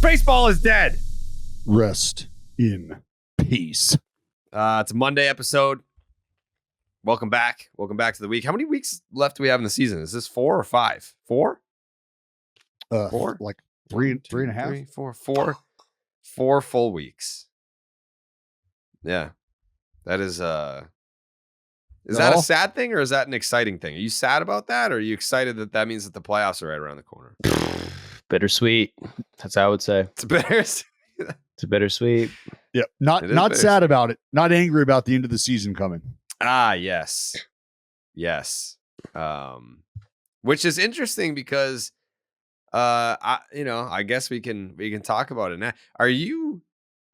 Baseball is dead. Rest in peace. It's a Monday episode. Welcome back. Welcome back to the week. How many weeks left do we have in the season? Is this 4 or 5? 4? 4? Like three and a half. 3, 4. 4 full weeks. Yeah. That is that a sad thing or is that an exciting thing? Are you sad about that or are you excited that means that the playoffs are right around the corner? Bittersweet. That's how I would say. It's bittersweet. It's bittersweet. Yeah, not sad about it. Not angry about the end of the season coming. Ah, yes. Which is interesting because I guess we can talk about it now.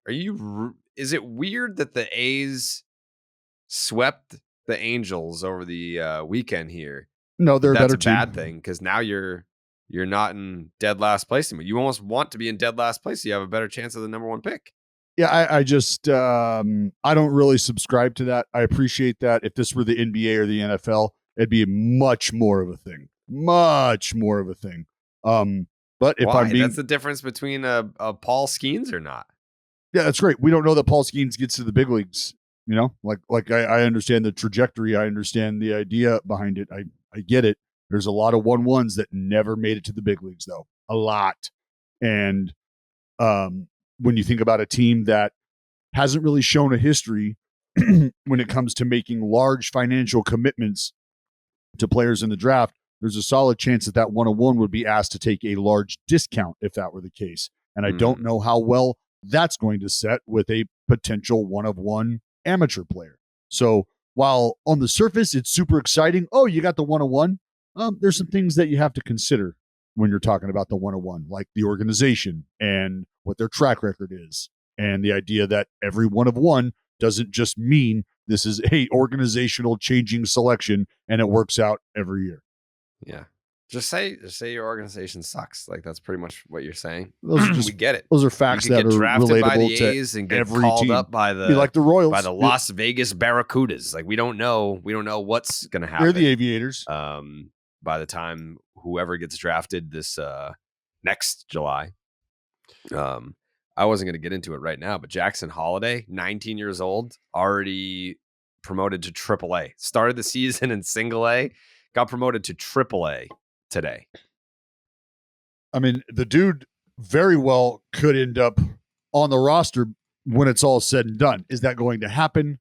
Is it weird that the A's swept the Angels over the weekend here? No, they're a better team. That's a bad thing because now you're not in dead last place anymore. You almost want to be in dead last place. So you have a better chance of the number 1 pick. Yeah, I just I don't really subscribe to that. I appreciate that. If this were the NBA or the NFL, it'd be much more of a thing. But if Why? I'm being, that's the difference between a Paul Skeens or not. Yeah, that's great. We don't know that Paul Skeens gets to the big leagues. You know, like I understand the trajectory. I understand the idea behind it. I get it. There's a lot of 1-1s that never made it to the big leagues, though. A lot. And when you think about a team that hasn't really shown a history when it comes to making large financial commitments to players in the draft, there's a solid chance that 1-1 would be asked to take a large discount if that were the case. And I don't know how well that's going to set with a potential 1-of-1 amateur player. So while on the surface it's super exciting, oh, you got the 1-of-1, there's some things that you have to consider when you're talking about the 1-of-1, like the organization and what their track record is, and the idea that every 1-of-1 doesn't just mean this is a organizational changing selection and it works out every year. Yeah. Just say your organization sucks. Like that's pretty much what you're saying. Those are just, we get it. Those are facts that are relatable by the A's to and get every called team. up by the like the Royals, by the Las Vegas Barracudas. Like we don't know what's gonna happen. They're the Aviators. By the time whoever gets drafted this next July. I wasn't gonna get into it right now, but Jackson Holiday, 19 years old, already promoted to AAA. Started the season in Single A, got promoted to AAA today. I mean, the dude very well could end up on the roster when it's all said and done. Is that going to happen?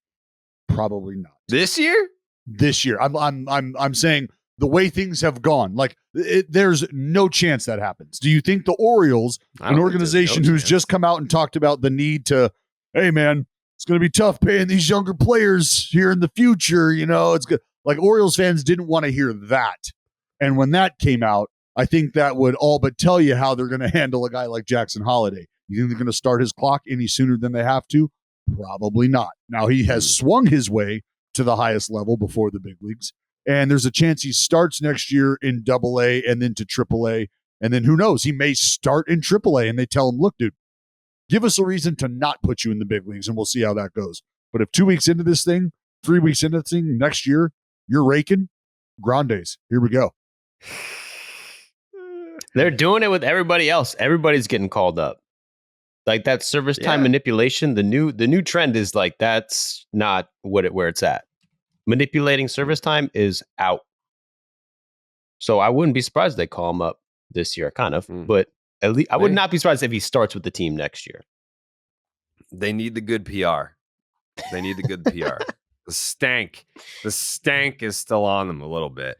Probably not. This year? This year. I'm saying the way things have gone, like there's no chance that happens. Do you think the Orioles, an organization who's just come out and talked about the need to, hey man, it's going to be tough paying these younger players here in the future. You know, it's good. Like Orioles fans didn't want to hear that. And when that came out, I think that would all but tell you how they're going to handle a guy like Jackson Holiday. You think they're going to start his clock any sooner than they have to? Probably not. Now, he has swung his way to the highest level before the big leagues, and there's a chance he starts next year in AA and then to AAA, and then who knows? He may start in AAA, and they tell him, look, dude, give us a reason to not put you in the big leagues, and we'll see how that goes. But if 2 weeks into this thing, 3 weeks into this thing, next year, you're raking, Grandes, here we go. They're doing it with everybody else. Everybody's getting called up. Like that service time manipulation. The new trend is like that's not where it's at. Manipulating service time is out. So I wouldn't be surprised they call him up this year, kind of. But at least I would not be surprised if he starts with the team next year. They need the good PR. The stank is still on them a little bit.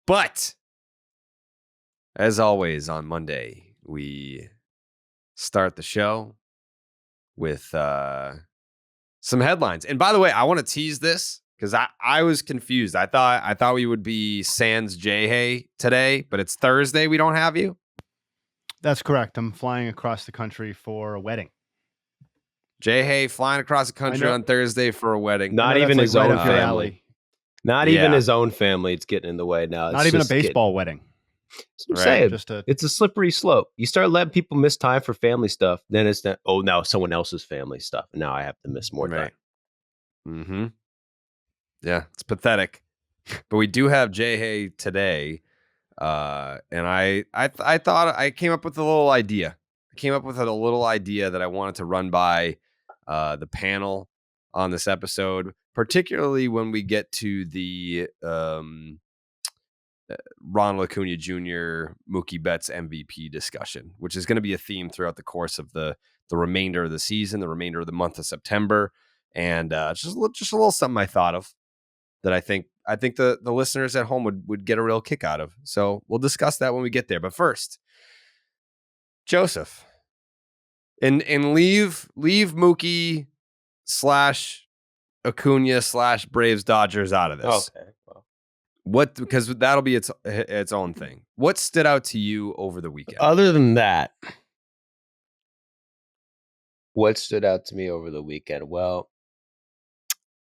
But as always on Monday, we start the show with some headlines. And by the way, I want to tease this because I was confused. I thought we would be sans J-Hay today, but it's Thursday. We don't have you. That's correct. I'm flying across the country for a wedding. J-Hay flying across the country on Thursday for a wedding. Not even his own family. Not even his own family. It's getting in the way now. Not even a baseball wedding. I'm saying, it's a slippery slope. You start letting people miss time for family stuff, then it's that, oh, now someone else's family stuff. Now I have to miss more time. Mm-hmm. Yeah, it's pathetic. But we do have J-Hay today. And I thought I came up with a little idea. I came up with a little idea that I wanted to run by the panel on this episode, particularly when we get to the Ronald Acuna Jr. Mookie Betts MVP discussion, which is going to be a theme throughout the course of the remainder of the season, the remainder of the month of September, and just a little something I thought of that I think the listeners at home would get a real kick out of. So we'll discuss that when we get there. But first, Joseph, and leave Mookie / Acuna / Braves Dodgers out of this. Okay. Well, What, because that'll be its own thing. What stood out to you over the weekend? other than that, what stood out to me over the weekend? Well,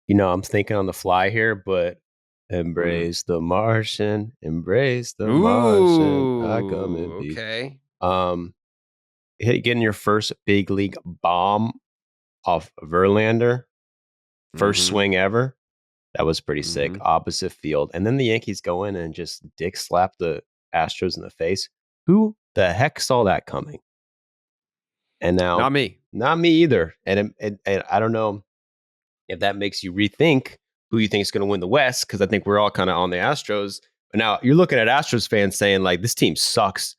I'm thinking on the fly here, but embrace the Martian, embrace the Martian. I come in peace. Okay. Getting your first big league bomb off Verlander, first swing ever. That was pretty sick. Opposite field. And then the Yankees go in and just dick slap the Astros in the face. Who the heck saw that coming? And now, Not me. Not me either. And I don't know if that makes you rethink who you think is going to win the West, because I think we're all kind of on the Astros. But now you're looking at Astros fans saying, like, this team sucks.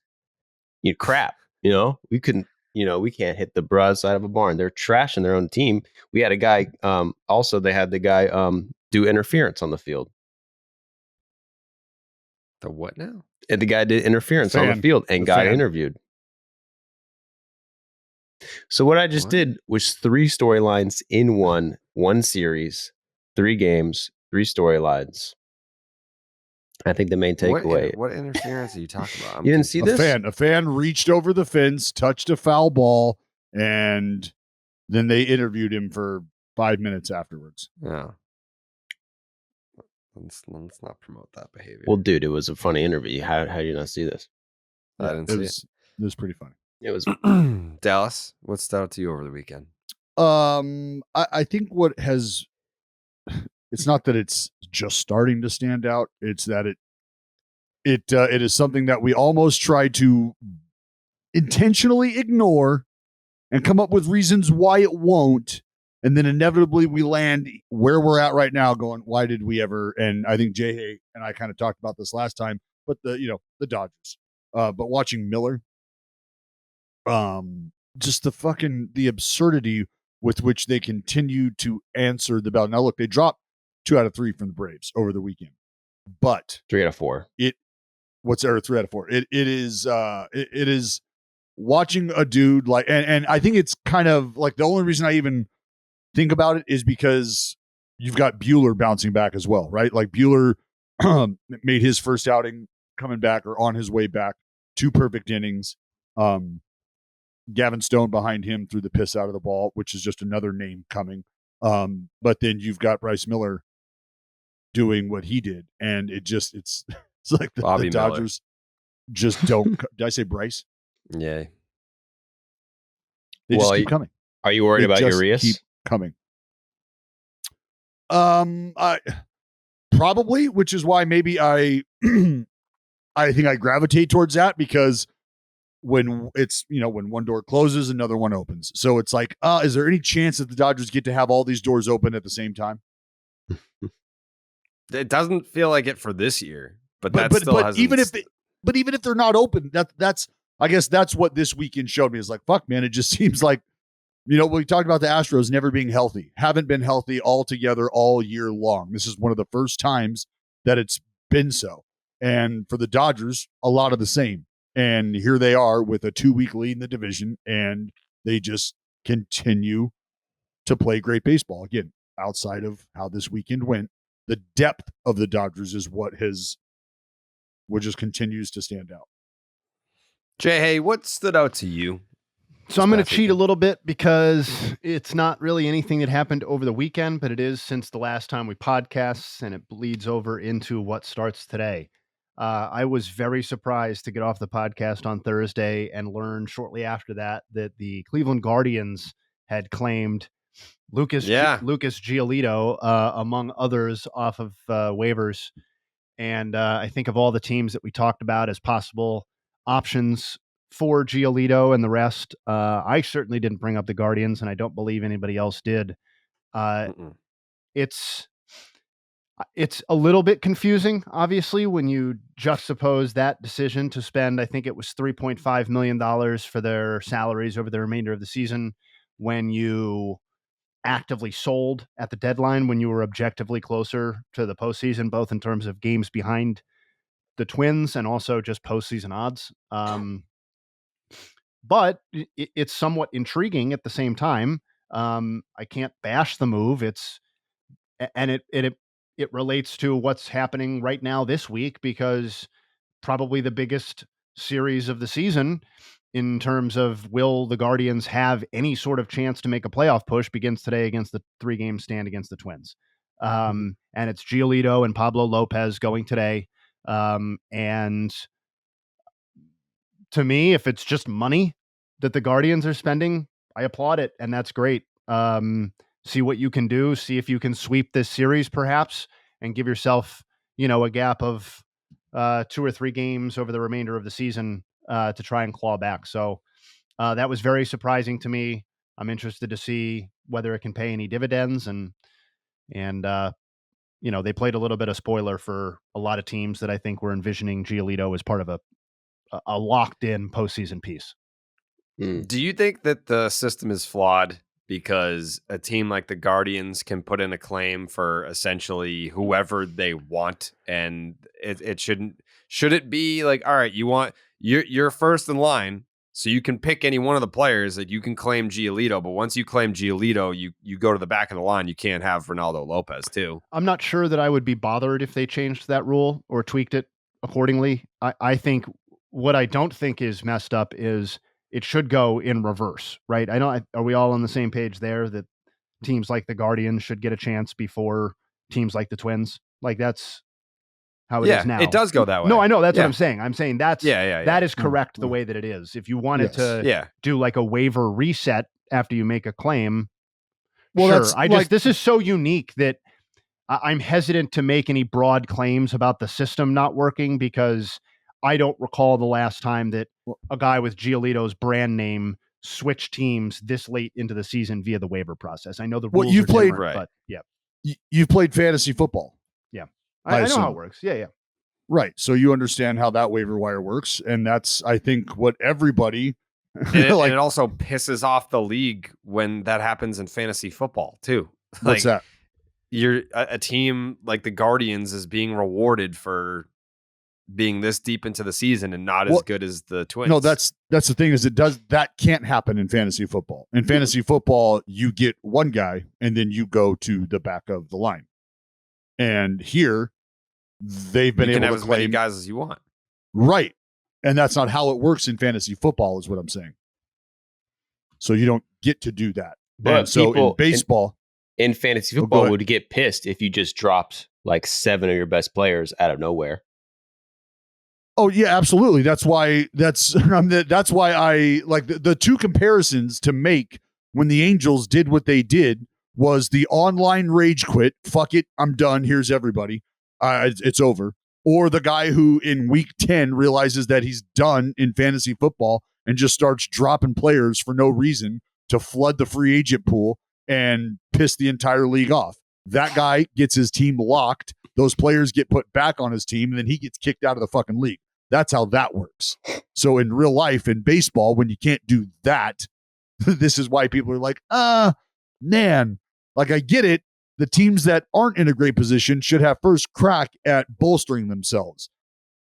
Crap. We couldn't. We can't hit the broad side of a barn. They're trashing their own team. We had a guy. Also, they had the guy do interference on the field. The what now? And the guy did interference on the field and got interviewed. So what I just did was 3 storylines in one series, 3 games, 3 storylines. I think the main takeaway. What interference are you talking about? You didn't see this? A fan reached over the fence, touched a foul ball, and then they interviewed him for 5 minutes afterwards. Yeah. Let's not promote that behavior. Well, dude, it was a funny interview. How do you not see this? I didn't see it. It was pretty funny. It was. Dallas, what stood out to you over the weekend? I think what has, it's not that it's just starting to stand out. It's that it is something that we almost try to intentionally ignore and come up with reasons why it won't. And then inevitably we land where we're at right now going, why did we ever? And I think Jay and I kind of talked about this last time, but the Dodgers, but watching Miller, just the absurdity with which they continue to answer the bell. Now, look, they dropped 2 out of 3 from the Braves over the weekend, but 3 out of 4. 3 out of 4. It is watching a dude like, and I think it's kind of like the only reason I even think about it is because you've got Buehler bouncing back as well, right? Like Buehler made his first outing coming back or on his way back, 2 perfect innings. Gavin Stone behind him threw the piss out of the ball, which is just another name coming. But then you've got Bryce Miller doing what he did, and it's like the Dodgers just don't. Did I say Bryce? Yeah. They just keep coming. Are you worried about Urias? Keep coming. I probably, which is why maybe I think I gravitate towards that, because when it's, when one door closes, another one opens. So it's like, is there any chance that the Dodgers get to have all these doors open at the same time? It doesn't feel like it for this year, but even if they're not open, that's I guess that's what this weekend showed me, is like, fuck, man, it just seems like, we talked about the Astros never being healthy, haven't been healthy altogether all year long. This is one of the first times that it's been so. And for the Dodgers, a lot of the same. And here they are with a 2-week lead in the division, and they just continue to play great baseball. Again, outside of how this weekend went, the depth of the Dodgers is what just continues to stand out. Jay, hey, what stood out to you? So I'm going to cheat a little bit, because it's not really anything that happened over the weekend, but it is since the last time we podcast, and it bleeds over into what starts today. I was very surprised to get off the podcast on Thursday and learn shortly after that the Cleveland Guardians had claimed Lucas Giolito, among others, off of waivers. And I think of all the teams that we talked about as possible options for Giolito and the rest, I certainly didn't bring up the Guardians, and I don't believe anybody else did. It's a little bit confusing, obviously, when you juxtapose that decision to spend, I think it was $3.5 million for their salaries over the remainder of the season, when you actively sold at the deadline, when you were objectively closer to the postseason, both in terms of games behind the Twins and also just postseason odds. But it's somewhat intriguing at the same time. I can't bash the move. It relates to what's happening right now this week, because probably the biggest series of the season in terms of will the Guardians have any sort of chance to make a playoff push begins today against the 3-game stand against the Twins. And it's Giolito and Pablo Lopez going today. And to me, if it's just money that the Guardians are spending, I applaud it. And that's great. See what you can do. See if you can sweep this series perhaps and give yourself, a gap of 2 or 3 games over the remainder of the season to try and claw back. So that was very surprising to me. I'm interested to see whether it can pay any dividends. And they played a little bit of spoiler for a lot of teams that I think were envisioning Giolito as part of a locked in postseason piece. Do you think that the system is flawed because a team like the Guardians can put in a claim for essentially whoever they want, and it should it be like, all right, you're first in line, so you can pick any one of the players that you can claim Giolito, but once you claim Giolito, you go to the back of the line, you can't have Ronaldo Lopez too. I'm not sure that I would be bothered if they changed that rule or tweaked it accordingly. I think what I don't think is messed up is it should go in reverse, right? Are we all on the same page there that teams like the Guardians should get a chance before teams like the Twins? Like that's how it is now. It does go that way. No, I know. That's what I'm saying. I'm saying that is correct the way that it is. If you wanted to do like a waiver reset after you make a claim, this is so unique that I'm hesitant to make any broad claims about the system not working, because I don't recall the last time that a guy with Giolito's brand name switched teams this late into the season via the waiver process. I know the rules are different, but you've played fantasy football. Yeah. I know how it works. Yeah. Right. So you understand how that waiver wire works. And that's, I think, what everybody... And it also pisses off the league when that happens in fantasy football too. What's that? You're a team like the Guardians is being rewarded for being this deep into the season and not as good as the Twins. No, that's the thing, is that can't happen in fantasy football. In fantasy football, you get one guy and then you go to the back of the line. And here they've been able to have as many guys as you want. Right. And that's not how it works in fantasy football, is what I'm saying. So you don't get to do that. But so in baseball, in fantasy football would get pissed if you just dropped like 7 of your best players out of nowhere. Oh yeah, absolutely. That's why I like the two comparisons to make when the Angels did what they did was the online rage quit. Fuck it, I'm done. Here's everybody. It's over. Or the guy who in week 10 realizes that he's done in fantasy football and just starts dropping players for no reason to flood the free agent pool and piss the entire league off. That guy gets his team locked. Those players get put back on his team, and then he gets kicked out of the fucking league. That's how that works. So in real life, in baseball, when you can't do that, this is why people are like, man, like I get it. The teams that aren't in a great position should have first crack at bolstering themselves.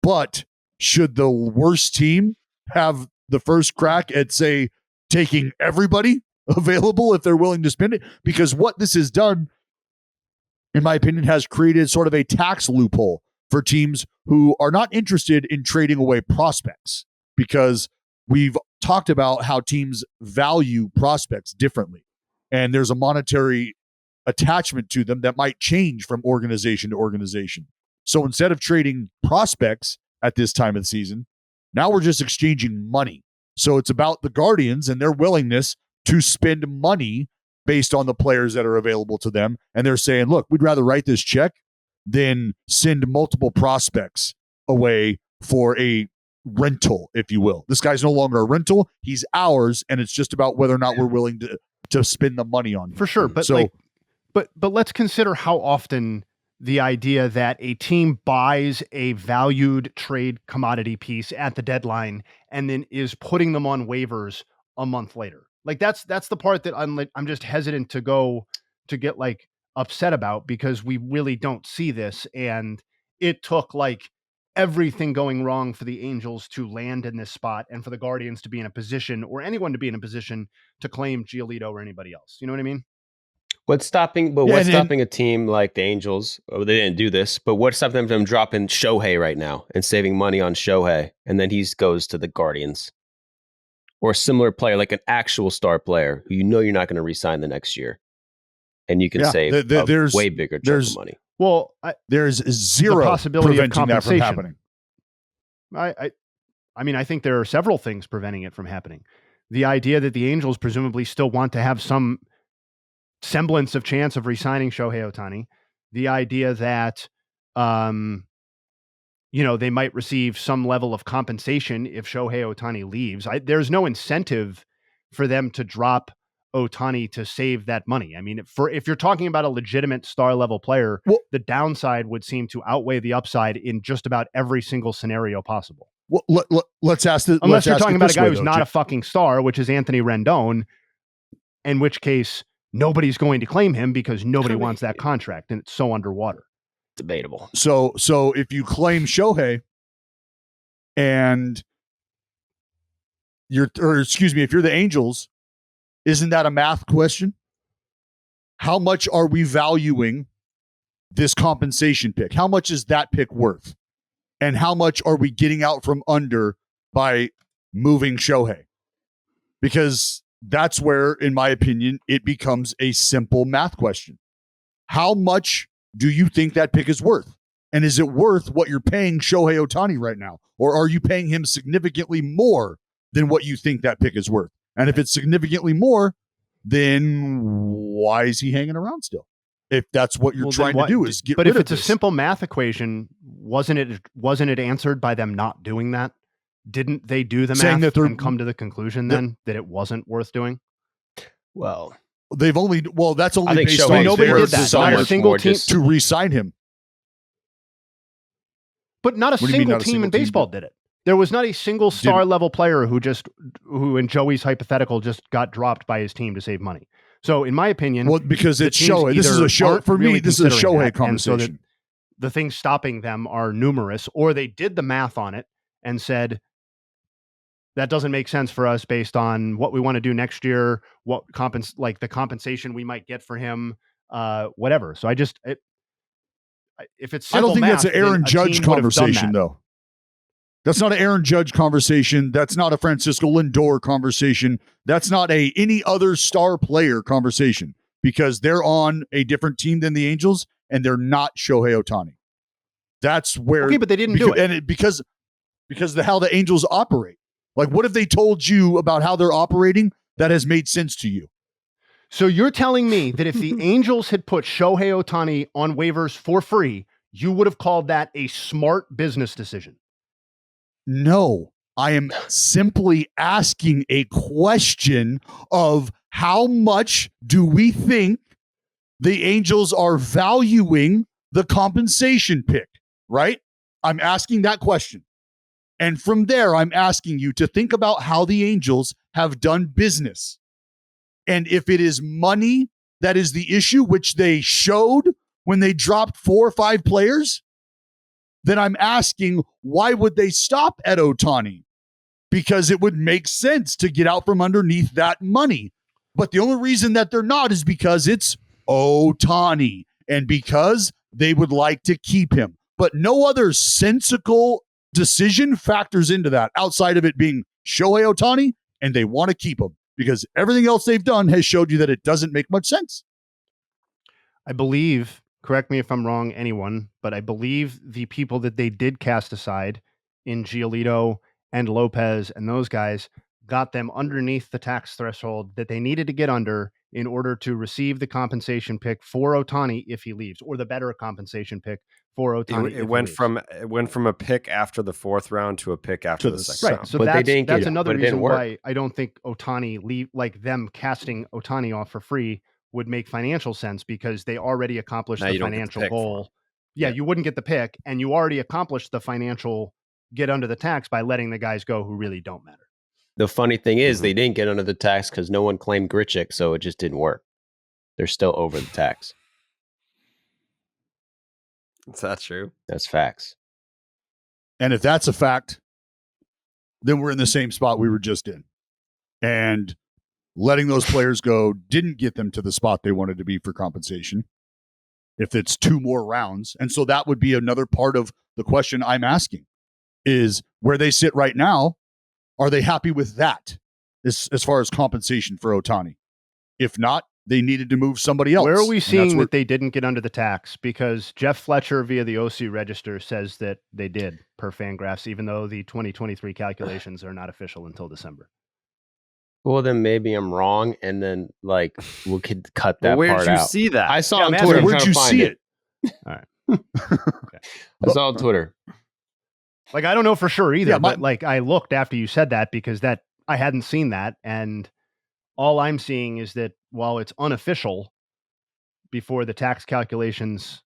But should the worst team have the first crack at, say, taking everybody available if they're willing to spend it? Because what this has done, in my opinion, has created sort of a tax loophole for teams who are not interested in trading away prospects, because we've talked about how teams value prospects differently. And there's a monetary attachment to them that might change from organization to organization. So instead of trading prospects at this time of the season, now we're just exchanging money. So it's about the Guardians and their willingness to spend money based on the players that are available to them. And they're saying, look, we'd rather write this check than send multiple prospects away for a rental, if you will. This guy's no longer a rental. He's ours, and it's just about whether or not we're willing to spend the money on him. For sure. But but let's consider how often the idea that a team buys a valued trade commodity piece at the deadline and then is putting them on waivers a month later. Like that's the part that I'm just hesitant to get like upset about, because we really don't see this. And it took like everything going wrong for the Angels to land in this spot and for the Guardians to be in a position, or anyone to be in a position, to claim Giolito or anybody else. You know what I mean? What's stopping a team like the Angels? Oh, they didn't do this, but what's stopping them from dropping Shohei right now and saving money on Shohei, and then he goes to the Guardians? Or a similar player, like an actual star player who you know you're not going to re-sign the next year, and you can save a way bigger chunk of money. Well, there's zero possibility of preventing that from compensation. happening. I mean, I think there are several things preventing it from happening. The idea that the Angels presumably still want to have some semblance of chance of re-signing Shohei Ohtani. The idea that, they might receive some level of compensation if Shohei Ohtani leaves. There's no incentive for them to drop Ohtani to save that money. I mean, if you're talking about a legitimate star level player, the downside would seem to outweigh the upside in just about every single scenario possible. Well, let's ask this. Unless you're talking about a guy who's not a fucking star, which is Anthony Rendon, in which case nobody's going to claim him because nobody wants that contract, and it's so underwater. Debatable. So if you claim Shohei and if you're the Angels, isn't that a math question? How much are we valuing this compensation pick? How much is that pick worth? And how much are we getting out from under by moving Shohei? Because that's where, in my opinion, it becomes a simple math question. How much do you think that pick is worth? And is it worth what you're paying Shohei Ohtani right now? Or are you paying him significantly more than what you think that pick is worth? And if it's significantly more, then why is he hanging around still? If that's what you're trying to do, is get rid of this. But if it's a simple math equation, wasn't it answered by them not doing that? Didn't they do the math and come to the conclusion then that it wasn't worth doing? Well, that's only based on nobody did that. Not a single team to re-sign him. But not a single team in baseball did it. There was not a single star level player who in Joey's hypothetical just got dropped by his team to save money. So in my opinion, because it's Shohei. This is a show for me. This is a Shohei conversation. So the things stopping them are numerous, or they did the math on it and said, that doesn't make sense for us based on what we want to do next year, the compensation we might get for him, whatever. So if it's simple I don't think math, that's an Aaron Judge conversation, though. That's not an Aaron Judge conversation. That's not a Francisco Lindor conversation. That's not any other star player conversation, because they're on a different team than the Angels and they're not Shohei Ohtani. That's where. Okay, but they didn't do it. And because of how the Angels operate. Like, what if they told you about how they're operating that has made sense to you? So you're telling me that if the Angels had put Shohei Ohtani on waivers for free, you would have called that a smart business decision? No, I am simply asking a question of how much do we think the Angels are valuing the compensation pick, right? I'm asking that question. And from there, I'm asking you to think about how the Angels have done business. And if it is money that is the issue, which they showed when they dropped 4 or 5 players, then I'm asking, why would they stop at Ohtani? Because it would make sense to get out from underneath that money. But the only reason that they're not is because it's Ohtani and because they would like to keep him. But no other sensical decision factors into that outside of it being Shohei Ohtani, and they want to keep him because everything else they've done has showed you that it doesn't make much sense. I believe, correct me if I'm wrong, anyone, but I believe the people that they did cast aside in Giolito and Lopez and those guys got them underneath the tax threshold that they needed to get under in order to receive the compensation pick for Ohtani if he leaves, or the better compensation pick for Ohtani. It went from a pick after the 4th round to a pick after the 2nd round. So But they didn't that's get it. another But it didn't reason work. why I don't think Ohtani like them casting Ohtani off for free would make financial sense, because they already accomplished Now the you don't get the financial pick for goal. him. Yeah, Yeah. you wouldn't get the pick, and you already accomplished the financial get under the tax by letting the guys go who really don't matter. The funny thing is, Mhm. they didn't get under the tax because no one claimed Grichuk, so it just didn't work. They're still over the tax. Is that true? That's facts. And if that's a fact, then we're in the same spot we were just in. And letting those players go didn't get them to the spot they wanted to be for compensation. If it's 2 more rounds. And so that would be another part of the question I'm asking, is where they sit right now, are they happy with that as far as compensation for Ohtani? If not, they needed to move somebody else. Where are we And seeing that's where- that they didn't get under the tax? Because Jeff Fletcher via the OC Register says that they did per Fangraphs, even though the 2023 calculations are not official until December. Well, then maybe I'm wrong, and then like we could cut that Well, where part did you out. see that? I saw Yeah, on I'm Twitter. asking, I'm where'd trying you to find see it. All right. I saw on Twitter. Like, I don't know for sure either, Yeah, but like I looked after you said that, because that I hadn't seen that. And all I'm seeing is that while it's unofficial, before the tax calculations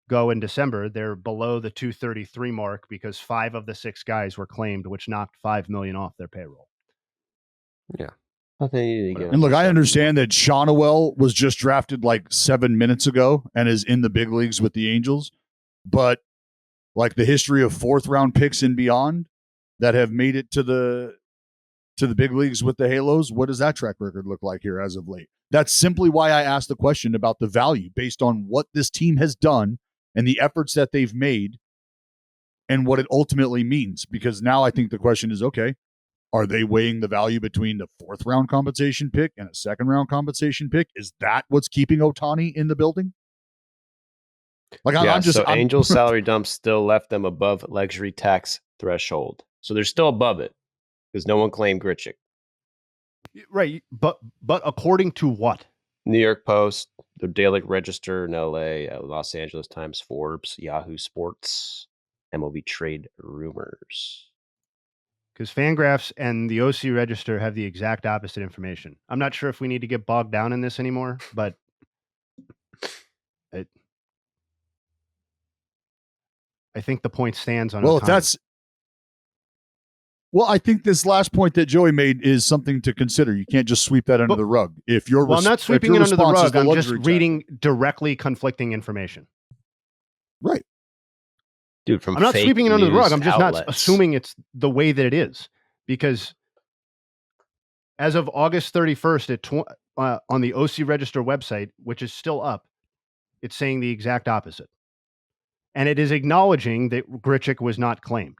go in December, they're below the 233 mark because 5 of the 6 guys were claimed, which knocked $5 million off their payroll. I think you need to get And look, I understand that Shonowell was just drafted like 7 minutes ago and is in the big leagues with the Angels. But like the history of 4th round picks and beyond that have made it to the big leagues with the Halos, what does that track record look like here as of late? That's simply why I asked the question about the value based on what this team has done and the efforts that they've made and what it ultimately means. Because now I think the question is, okay, are they weighing the value between the 4th round compensation pick and a 2nd round compensation pick? Is that what's keeping Ohtani in the building? Like Angels salary dumps still left them above luxury tax threshold, so they're still above it because no one claimed Grichuk. Right, but according to what? New York Post, the Daily Register in LA, Los Angeles Times, Forbes, Yahoo Sports, MLB Trade Rumors. Because Fangraphs and the OC Register have the exact opposite information. I'm not sure if we need to get bogged down in this anymore, but I think the point stands on. Well, if Ohtani. that's Well, I think this last point that Joey made is something to consider. You can't just sweep that under the rug. If you're I'm not sweeping it under the rug. I'm just reading directly conflicting information. Right. Dude, I'm not sweeping it under the rug. I'm just not assuming it's the way that it is. Because as of August 31st on the OC Register website, which is still up, it's saying the exact opposite. And it is acknowledging that Grichuk was not claimed.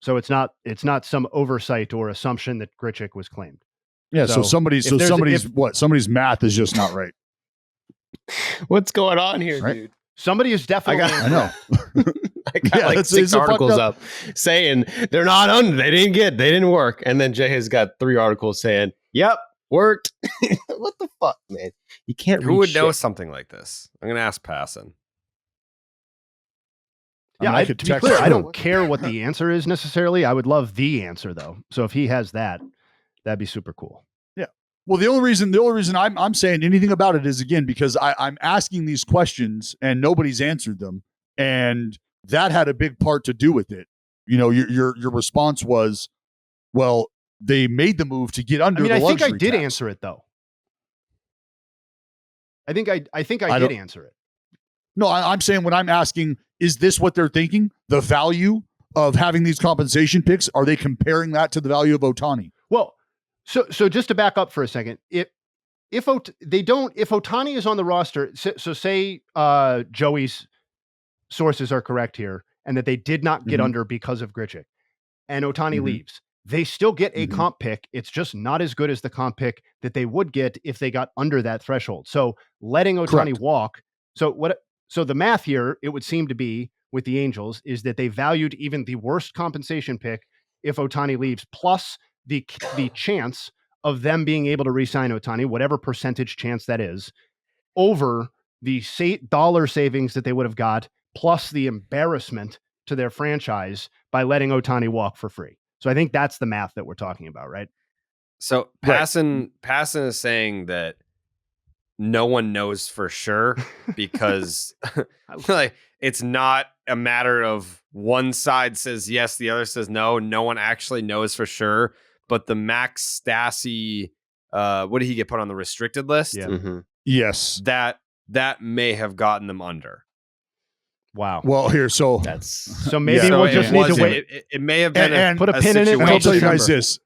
So it's not some oversight or assumption that Grichuk was claimed. Yeah, so somebody's math is just not right. What's going on here, right? dude? Somebody is definitely I know. I got six articles up saying they're not under, they didn't work. And then Jay has got 3 articles saying, yep, worked. What the fuck, man? You can't Who would know something like this? I'm gonna ask Passon. Yeah, to be clear, I don't care what the answer is necessarily. I would love the answer though. So if he has that, that'd be super cool. Yeah. Well, the only reason I'm saying anything about it is again because I'm asking these questions and nobody's answered them, and that had a big part to do with it. You know, your response was, well, they made the move to get under. I think I did answer it though. I think I did answer it. No, I'm saying when I'm asking, is this what they're thinking? The value of having these compensation picks? Are they comparing that to the value of Ohtani? Well, so just to back up for a second, if Ohtani is on the roster, so say Joey's sources are correct here, and that they did not get under because of Grichuk, and Ohtani leaves, they still get a comp pick. It's just not as good as the comp pick that they would get if they got under that threshold. So letting Ohtani walk. So the math here, it would seem to be with the Angels, is that they valued even the worst compensation pick if Ohtani leaves, plus the chance of them being able to re-sign Ohtani, whatever percentage chance that is, over the dollar savings that they would have got, plus the embarrassment to their franchise by letting Ohtani walk for free. So I think that's the math that we're talking about, right? So Passan is saying that no one knows for sure because like it's not a matter of one side says yes, the other says no. No one actually knows for sure. But the Max Stassi, what did he get put on the restricted list? Yeah. Mm-hmm. Yes. That may have gotten them under. Wow. Well, here, so maybe we'll just need to wait. It may have been put a pin in it. And I'll tell you December. guys this: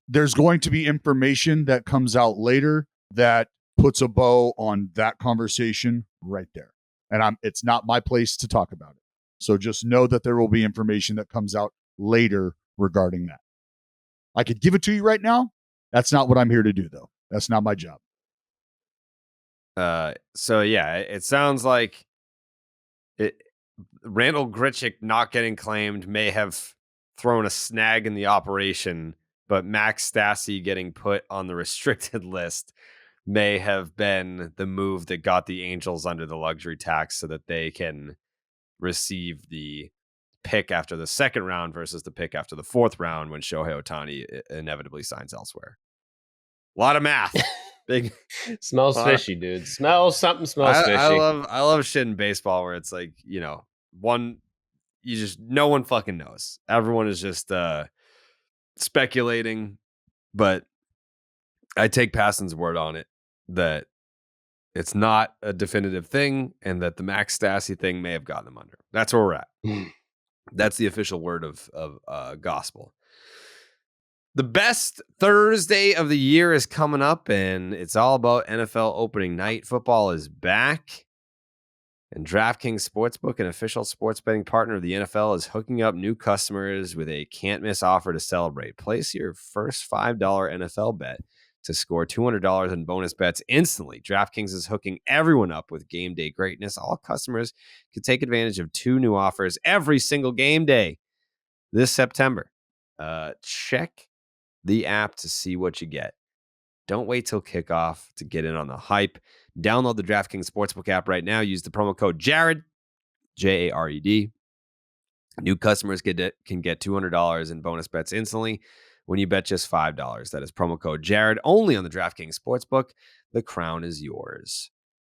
there's going to be information that comes out later that puts a bow on that conversation right there. And it's not my place to talk about it. So just know that there will be information that comes out later regarding that. I could give it to you right now. That's not what I'm here to do, though. That's not my job. So yeah, it sounds like Randall Grichuk not getting claimed may have thrown a snag in the operation, but Max Stassi getting put on the restricted list may have been the move that got the Angels under the luxury tax so that they can receive the pick after the second round versus the pick after the fourth round when Shohei Ohtani inevitably signs elsewhere. A lot of math. Big smells fishy, dude. Smells fishy. I love shit in baseball where it's like, no one fucking knows. Everyone is just speculating, but I take Passan's word on it that it's not a definitive thing and that the Max Stassi thing may have gotten them under. That's where we're at. That's the official word of gospel. The best Thursday of the year is coming up, and it's all about NFL opening night. Football is back, and DraftKings Sportsbook, an official sports betting partner of the NFL, is hooking up new customers with a can't-miss offer to celebrate. Place your first $5 NFL bet to score $200 in bonus bets instantly. DraftKings is hooking everyone up with game day greatness. All customers can take advantage of 2 new offers every single game day this September. Check the app to see what you get. Don't wait till kickoff to get in on the hype. Download the DraftKings Sportsbook app right now. Use the promo code Jared, Jared. New customers can get $200 in bonus bets instantly when you bet just $5. That is promo code Jared, only on the DraftKings Sportsbook. The crown is yours.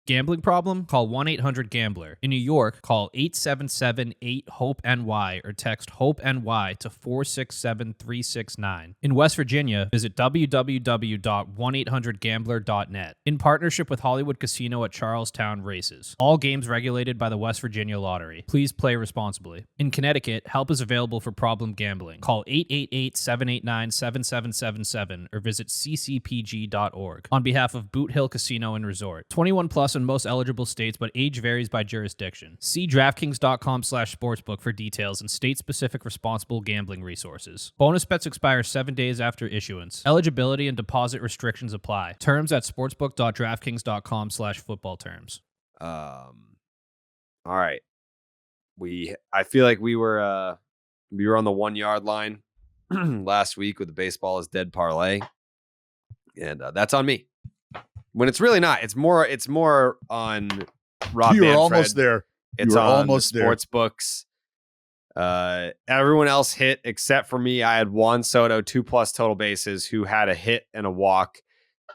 Gambling problem? Call 1-800-GAMBLER. In New York, call 877-8-HOPE-NY or text HOPE-NY to 467-369. In West Virginia, visit www.1800gambler.net. In partnership with Hollywood Casino at Charlestown Races. All games regulated by the West Virginia Lottery. Please play responsibly. In Connecticut, help is available for problem gambling. Call 888-789-7777 or visit ccpg.org. On behalf of Boot Hill Casino and Resort. 21 plus in most eligible states, but age varies by jurisdiction. See DraftKings.com/sportsbook for details and state-specific responsible gambling resources. Bonus bets expire 7 days after issuance. Eligibility and deposit restrictions apply. Terms at sportsbook.draftkings.com/football terms. All right. I feel like we were on the 1 yard line last week with the baseball is dead parlay, and that's on me. When it's really not. It's more on Rob You were Manfred. almost there. It's You were on almost the there. sports books. Everyone else hit except for me. I had Juan Soto, 2+ total bases, who had a hit and a walk.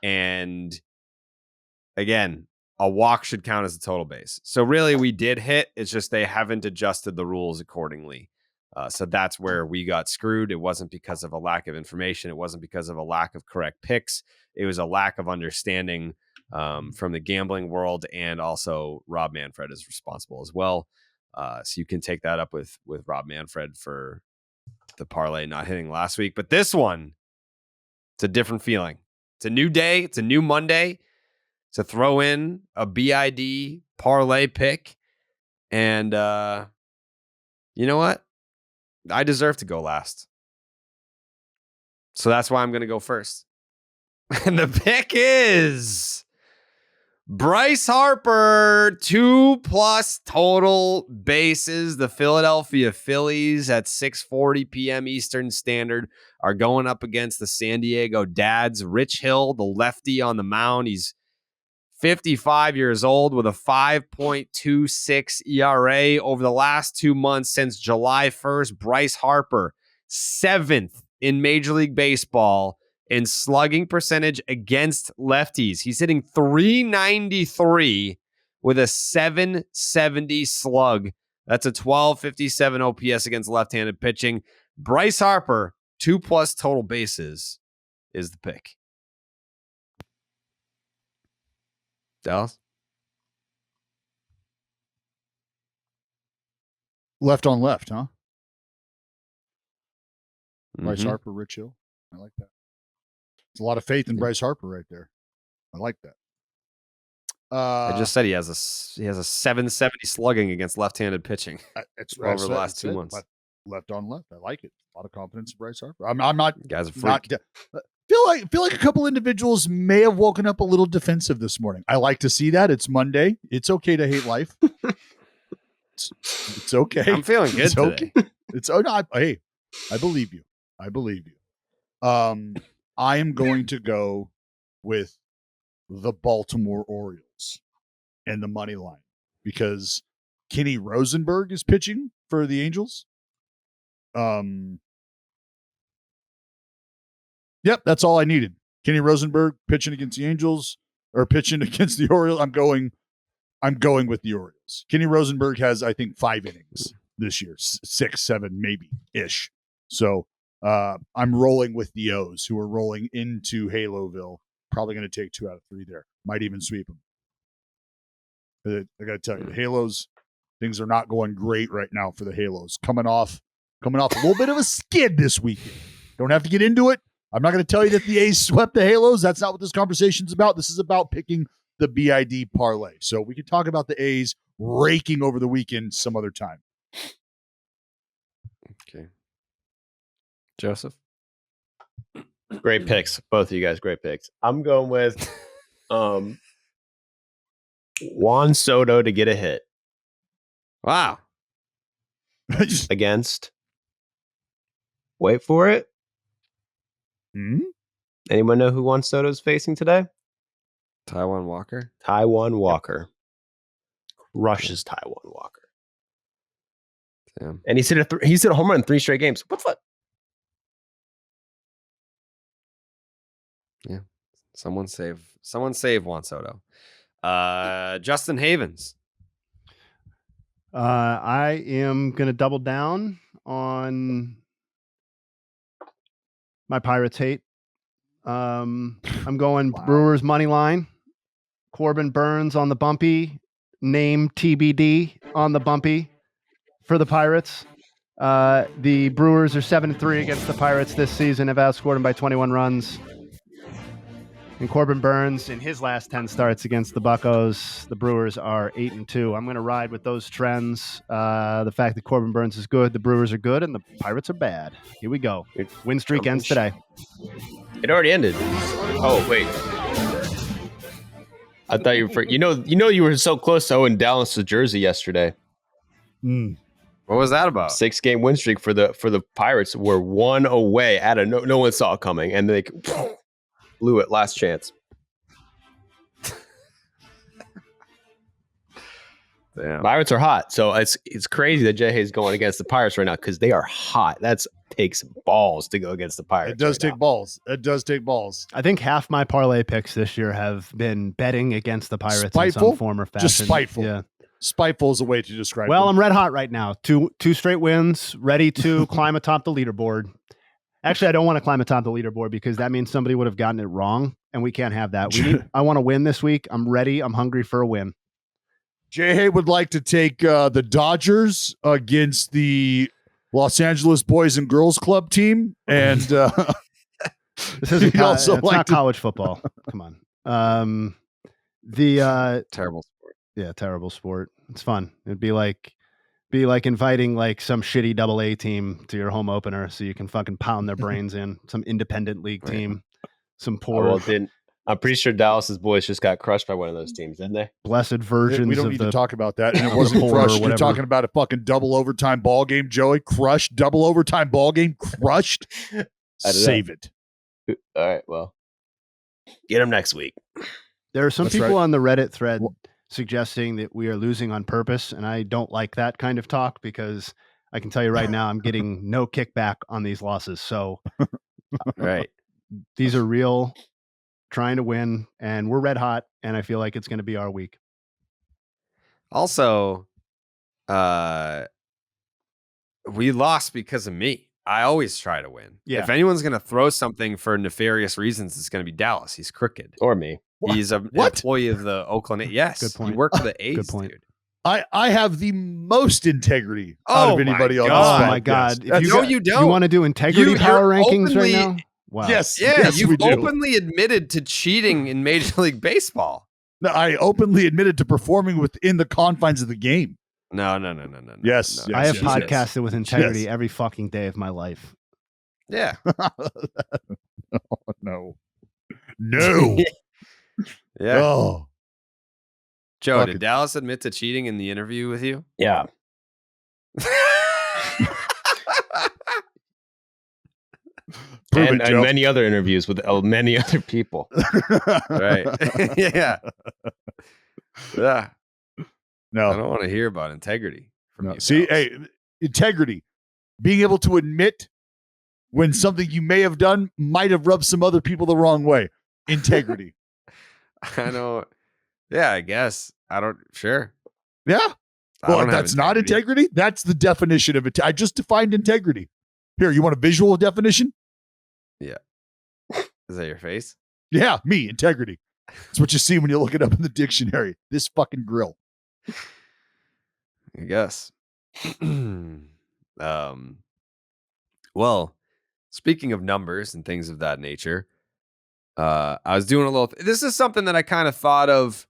And again, a walk should count as a total base. So really, we did hit. It's just they haven't adjusted the rules accordingly. So that's where we got screwed. It wasn't because of a lack of information. It wasn't because of a lack of correct picks. It was a lack of understanding from the gambling world, and also Rob Manfred is responsible as well. So you can take that up with Rob Manfred for the parlay not hitting last week. But this one, it's a different feeling. It's a new day. It's a new Monday to throw in a BID parlay pick. And you know what? I deserve to go last. So that's why I'm going to go first. And the pick is Bryce Harper, 2+ total bases. The Philadelphia Phillies at 6:40 p.m. Eastern Standard are going up against the San Diego Dads. Rich Hill, the lefty on the mound. He's 55 years old with a 5.26 ERA over the last 2 months since July 1st. Bryce Harper, 7th in Major League Baseball in slugging percentage against lefties. He's hitting .393 with a 770 slug. That's a 1257 OPS against left-handed pitching. Bryce Harper, 2+ total bases is the pick. Dallas? Left on left, huh? Bryce Mhm. Harper, Rich Hill. I like that. It's a lot of faith in Bryce Harper right there. I like that. I just said he has a 770 slugging against left-handed pitching over the last 2 months. Left on left. I like it. A lot of confidence in Bryce Harper. I'm not. You guys are freak. Feel like a couple individuals may have woken up a little defensive this morning. I like to see that. It's Monday. It's okay to hate life. It's okay. I'm feeling good It's today. okay. Hey, I believe you. I believe you. I am going to go with the Baltimore Orioles and the money line because Kenny Rosenberg is pitching for the Angels. Yep, that's all I needed. Kenny Rosenberg pitching against the Angels or pitching against the Orioles. I'm going with the Orioles. Kenny Rosenberg has, I think, 5 innings this year, 6, 7, maybe ish. So I'm rolling with the O's, who are rolling into Haloville. Probably going to take 2 out of 3 there. Might even sweep them. I got to tell you, the Halos, things are not going great right now for the Halos. Coming off a little bit of a skid this weekend. Don't have to get into it. I'm not going to tell you that the A's swept the Halos. That's not what this conversation's about. This is about picking the BID parlay. So we can talk about the A's raking over the weekend some other time. Okay. Joseph? Great picks. Both of you guys, great picks. I'm going with Juan Soto to get a hit Wow. against. Wait for it. Anyone know who Juan Soto's facing today? Taiwan Walker? Taiwan Walker. Crushes Taiwan Walker. Damn. And he's hit a home run in 3 straight games. What's that? Yeah. Someone save Juan Soto. Justin Havens. I am going to double down on my Pirates hate. I'm going Brewers money line. Corbin Burns on the bumpy. Name TBD on the bumpy for the Pirates. The Brewers are 7-3 against the Pirates this season. Have outscored them by 21 runs. And Corbin Burns, in his last 10 starts against the Buccos, the Brewers are 8-2. I'm going to ride with those trends. The fact that Corbin Burns is good, the Brewers are good, and the Pirates are bad. Here we go. Win streak ends today. It already ended. Oh, wait. I thought you were. You were so close to Owen Dallas to Jersey yesterday. What was that about? 6-game win streak for the Pirates. Were 1 away. Out of no one saw it coming, and they blew it last chance. Damn. Pirates are hot, so it's crazy that Jay Hayes going against the Pirates right now because they are hot. That takes balls to go against the Pirates. It does take balls. It does take balls. I think half my parlay picks this year have been betting against the Pirates in Spiteful? some form or fashion. Just spiteful. Yeah. Spiteful is a way to describe it. Well, I'm red hot right now. Two straight wins, ready to climb atop the leaderboard. Actually, I don't want to climb atop the leaderboard because that means somebody would have gotten it wrong, and we can't have that. I want to win this week. I'm ready. I'm hungry for a win. Jay Hay would like to take the Dodgers against the Los Angeles Boys and Girls Club team, and this isn't it's not college football. Come on. Terrible sport. Yeah, terrible sport. It's fun. It'd be like inviting like some shitty AA team to your home opener so you can fucking pound their brains in. Some independent league team. Some poor I'm pretty sure Dallas's boys just got crushed by one of those teams, didn't they? Blessed versions We don't of need the to talk about that. And it of wasn't the poor or crushed. You're whatever. talking about a fucking double overtime ball game, Joey. Crushed. Double overtime ball game. Crushed. Save it. All right, well, get them next week. There are some That's people right. on the Reddit thread suggesting that we are losing on purpose, and I don't like that kind of talk because I can tell you right now I'm getting no kickback on these losses. So Right. these are real, trying to win, and we're red hot, and I feel like it's going to be our week. Also, we lost because of me. I always try to win. Yeah. If anyone's going to throw something for nefarious reasons, it's going to be Dallas. He's crooked. Or me. He's an employee of the Oakland. Yes. Good point. He worked for the A's, Good point. dude. I have the most integrity out Oh of anybody my on God. this Oh my podcast. God! If That's- you, No, got- you don't. You want to do integrity You're power rankings openly- right now? Wow. Yes. Yeah, yes, we you've do. openly admitted to cheating in Major League Baseball. No, I openly admitted to performing within the confines of the game. No. Yes, no. I have yes, podcasted with integrity Yes. every fucking day of my life. Yeah. No. No. Yeah. Oh. Joe, fuck did it. Dallas admit to cheating in the interview with you? Yeah. Prove and it, Joe. many other interviews with many other people. Right. Yeah. Yeah. I No. don't want to hear about integrity from No. you. See, Dallas. hey, integrity. Being able to admit when something you may have done might have rubbed some other people the wrong way. Integrity. I know. Yeah, I guess. Sure. Yeah. I Well, don't if have that's not integrity, that's the definition of it. I just defined integrity. Here, you want a visual definition? Is that your face? Yeah, me, integrity. That's what you see when you look it up in the dictionary. This fucking grill. I guess. Well, speaking of numbers and things of that nature, I was doing a little. This is something that I kind of thought of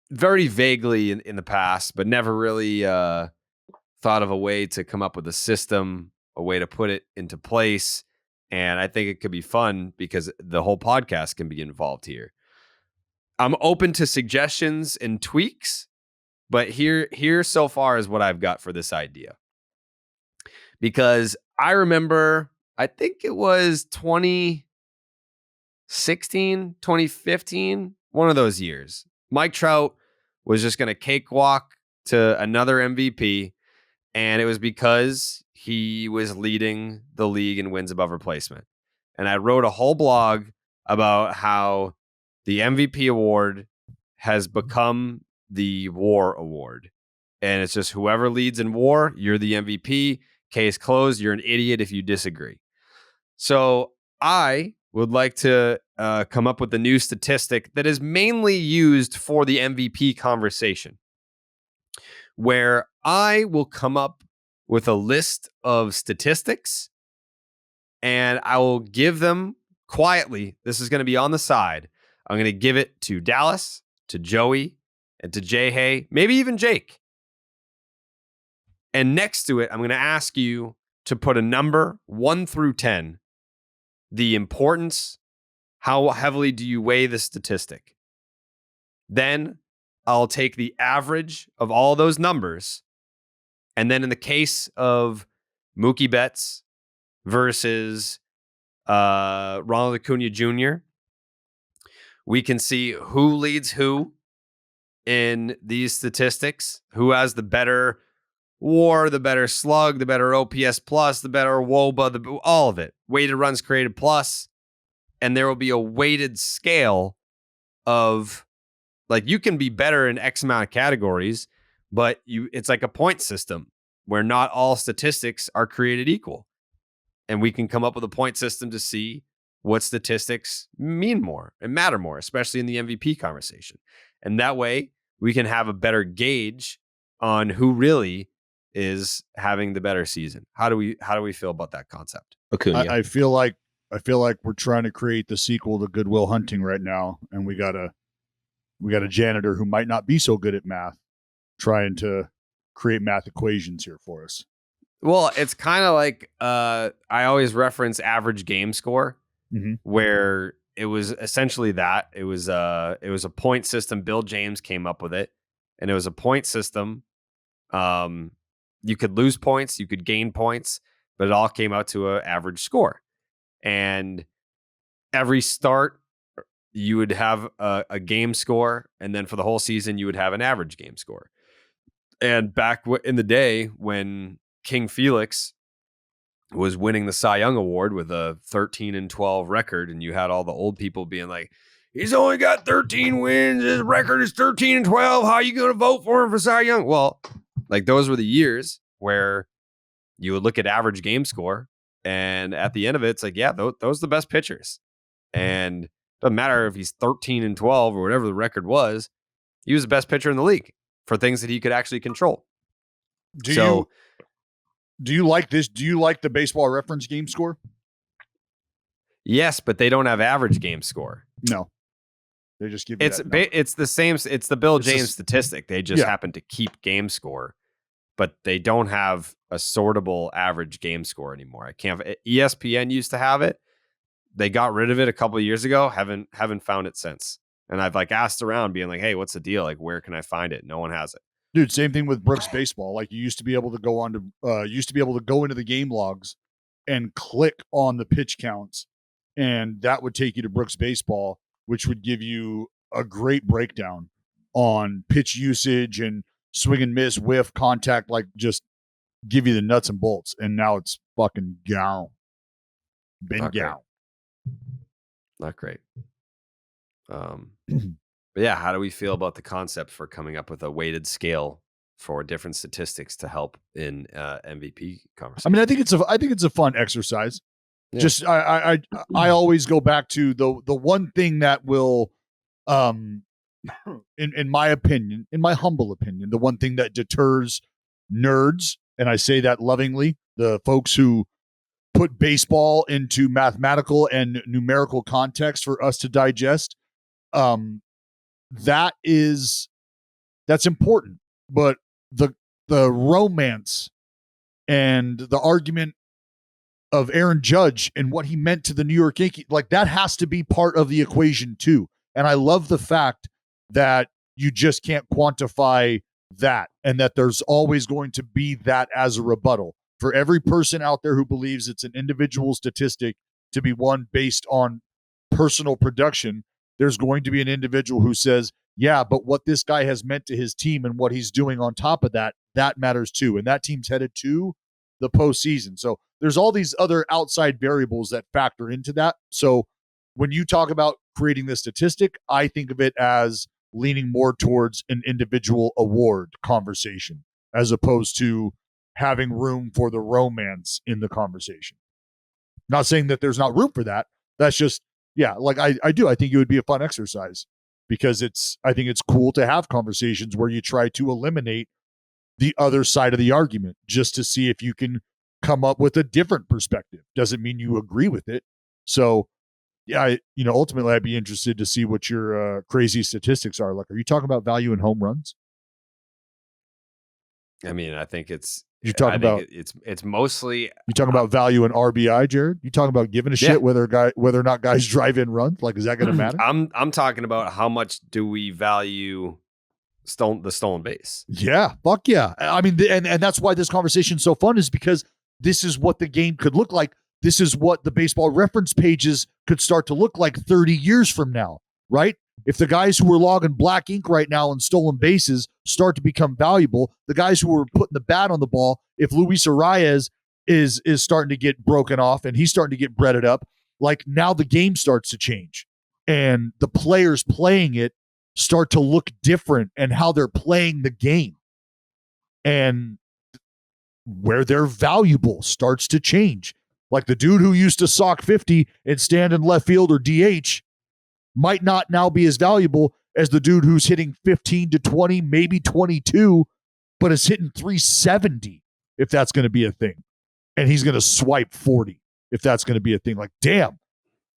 very vaguely in the past, but never really thought of a way to come up with a system, a way to put it into place. And I think it could be fun because the whole podcast can be involved here. I'm open to suggestions and tweaks, but here so far is what I've got for this idea. Because I remember, I think it was 2016, 2015, one of those years. Mike Trout was just going to cakewalk to another MVP, and it was because he was leading the league in wins above replacement. And I wrote a whole blog about how the MVP award has become the WAR award. And it's just whoever leads in WAR, you're the MVP. Case closed. You're an idiot if you disagree. So I would like to come up with a new statistic that is mainly used for the MVP conversation, where I will come up with a list of statistics and I will give them quietly. This is going to be on the side. I'm going to give it to Dallas, to Joey, and to Jay Hay, maybe even Jake. And next to it, I'm going to ask you to put a number 1 through 10, the importance, how heavily do you weigh the statistic? Then I'll take the average of all those numbers. And then in the case of Mookie Betts versus Ronald Acuna Jr., we can see who leads who in these statistics, who has the better WAR, the better slug, the better OPS plus, the better WOBA, all of it. Weighted runs created plus. And there will be a weighted scale of, like, you can be better in X amount of categories, but it's like a point system where not all statistics are created equal. And we can come up with a point system to see what statistics mean more and matter more, especially in the MVP conversation. And that way we can have a better gauge on who really is having the better season. How do we feel about that concept? Acuna. I feel like we're trying to create the sequel to Good Will Hunting right now, and we got a janitor who might not be so good at math trying to create math equations here for us. Well, it's kind of like I always reference average game score. where it was essentially that. It was a point system. Bill James came up with it, and it was a point system. You could lose points, you could gain points, but it all came out to an average score. And every start, you would have a game score, and then for the whole season, you would have an average game score. And back in the day when King Felix was winning the Cy Young Award with a 13-12 record, and you had all the old people being like, he's only got 13 wins, his record is 13-12, how are you going to vote for him for Cy Young? Well, like those were the years where you would look at average game score, and at the end of it, it's like, yeah, those are the best pitchers. And it doesn't matter if he's 13-12 or whatever the record was, he was the best pitcher in the league for things that he could actually control. Do you like this? Do you like the Baseball Reference game score? Yes, but they don't have average game score. No. They just give you it's the same. It's the Bill James statistic. They just happen to keep game score, but they don't have a sortable average game score anymore. I can't. ESPN used to have it. They got rid of it a couple of years ago. Haven't found it since. And I've like asked around, being like, "Hey, what's the deal? Like, where can I find it?" No one has it. Dude, same thing with Brooks Baseball. Like you used to be able to go into the game logs and click on the pitch counts, and that would take you to Brooks Baseball, which would give you a great breakdown on pitch usage and swing and miss, whiff, contact, like just give you the nuts and bolts. And now it's fucking gone. Been gone. Not great. But yeah, how do we feel about the concept for coming up with a weighted scale for different statistics to help in MVP conversation? I mean, I think it's a fun exercise. Yeah. Just I always go back to the one thing that will, in my opinion, in my humble opinion, the one thing that deters nerds, and I say that lovingly, the folks who put baseball into mathematical and numerical context for us to digest. That's important, but the romance and the argument of Aaron Judge and what he meant to the New York Yankees, like that has to be part of the equation too. And I love the fact that you just can't quantify that, and that there's always going to be that as a rebuttal for every person out there who believes it's an individual statistic to be one based on personal production. There's going to be an individual who says, yeah, but what this guy has meant to his team and what he's doing on top of that, that matters too. And that team's headed to the postseason. So there's all these other outside variables that factor into that. So when you talk about creating this statistic, I think of it as leaning more towards an individual award conversation as opposed to having room for the romance in the conversation. Not saying that there's not room for that. That's just, yeah, like I think it would be a fun exercise because I think it's cool to have conversations where you try to eliminate the other side of the argument just to see if you can come up with a different perspective. Doesn't mean you agree with it. So yeah, ultimately I'd be interested to see what your crazy statistics are. Like, are you talking about value in home runs? I mean, I think it's, it's mostly, you talking about value in RBI, Jared? You talking about giving a shit whether or not guys drive in runs? Like, is that going to matter? I'm talking about how much do we value the stolen base? Yeah, fuck yeah. I mean, and that's why this conversation's so fun, is because this is what the game could look like. This is what the baseball reference pages could start to look like 30 years from now, right? If the guys who are logging black ink right now in stolen bases start to become valuable, the guys who are putting the bat on the ball, if Luis Arias is starting to get broken off and he's starting to get breaded up, like now the game starts to change and the players playing it start to look different and how they're playing the game. And where they're valuable starts to change. Like the dude who used to sock 50 and stand in left field or DH might not now be as valuable as the dude who's hitting 15 to 20, maybe 22, but is hitting 370 if that's going to be a thing. And he's going to swipe 40 if that's going to be a thing. Like, damn,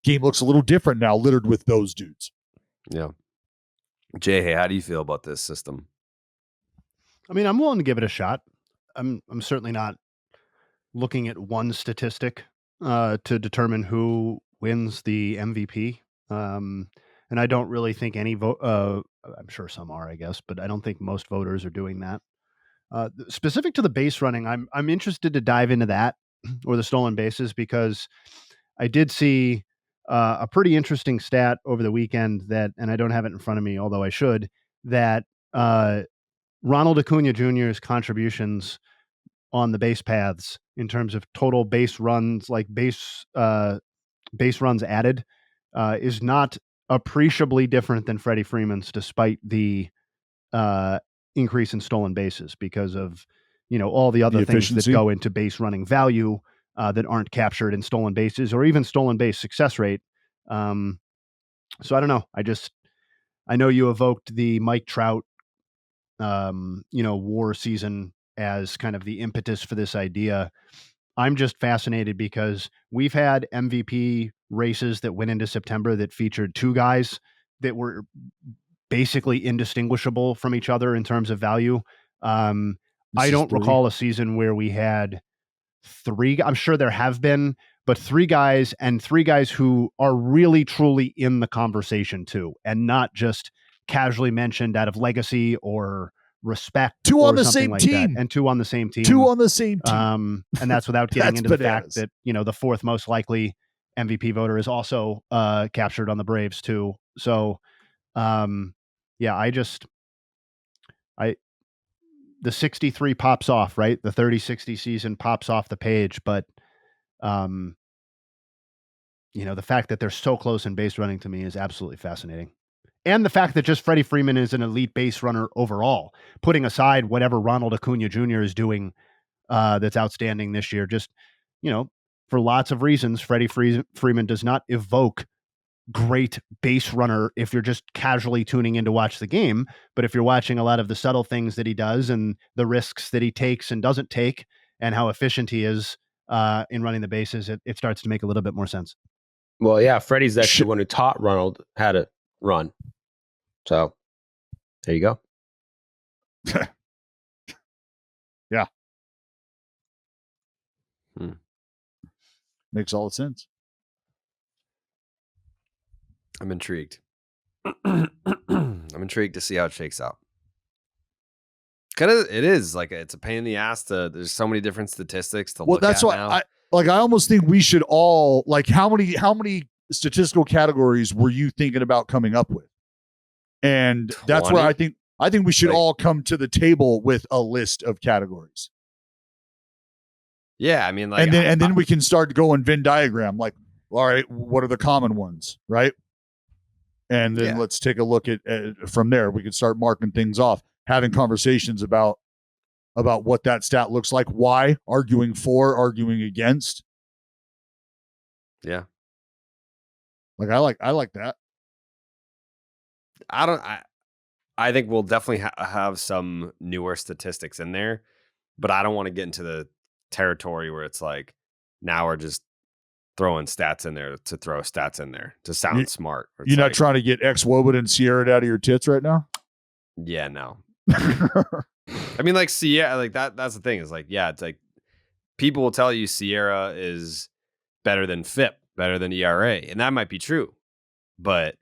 game looks a little different now, littered with those dudes. Yeah. Jay, hey, how do you feel about this system? I mean, I'm willing to give it a shot. I'm certainly not looking at one statistic to determine who wins the MVP. And I don't really think any vote. I'm sure some are, I guess, but I don't think most voters are doing that. Specific to the base running, I'm interested to dive into that or the stolen bases, because I did see a pretty interesting stat over the weekend that, and I don't have it in front of me, although I should, that Ronald Acuna Jr.'s contributions on the base paths in terms of total base runs, like base runs added, is not appreciably different than Freddie Freeman's, despite the increase in stolen bases, because of all the other things that efficiency. go into base running value that aren't captured in stolen bases or even stolen base success rate. So I don't know. I know you evoked the Mike Trout, war season as kind of the impetus for this idea. I'm just fascinated because we've had MVP races that went into September that featured two guys that were basically indistinguishable from each other in terms of value. I don't recall a season where we had three. I'm sure there have been, but three guys who are really truly in the conversation too, and not just casually mentioned out of legacy or respect. Two or on the something same like team. that. And two on the same team. Two on the same team. And that's without getting That's into bananas. the fact that, the fourth most likely MVP voter is also captured on the Braves too. So, yeah, the 63 pops off, right? The 30-60 season pops off the page, but the fact that they're so close in base running to me is absolutely fascinating. And the fact that just Freddie Freeman is an elite base runner overall, putting aside whatever Ronald Acuna Jr. is doing that's outstanding this year. Just, for lots of reasons, Freddie Freeman does not evoke great base runner if you're just casually tuning in to watch the game. But if you're watching a lot of the subtle things that he does and the risks that he takes and doesn't take and how efficient he is in running the bases, it starts to make a little bit more sense. Well, yeah, Freddie's actually the one who taught Ronald how to run. So there you go. Yeah. Makes all the sense. I'm intrigued. I'm intrigued to see how it shakes out. It is like it's a pain in the ass there's so many different statistics to look at. That's why I almost think we should all, like, how many statistical categories were you thinking about coming up with? And 20? That's where I think we should all come to the table with a list of categories. Yeah, I mean, like, and then we can start going Venn diagram, like, all right, what are the common ones, right? And then let's take a look at from there. We can start marking things off, having conversations about what that stat looks like, why, arguing for, arguing against. Yeah, like I like that. I think we'll definitely have some newer statistics in there, but I don't want to get into the territory where it's like now we're just throwing stats in there to throw stats in there to sound smart. You're not trying to get X Woban and Sierra out of your tits right now? Yeah, no. I mean, like, Sierra, like that's the thing, is like, yeah, it's like people will tell you Sierra is better than FIP, better than ERA, and that might be true, but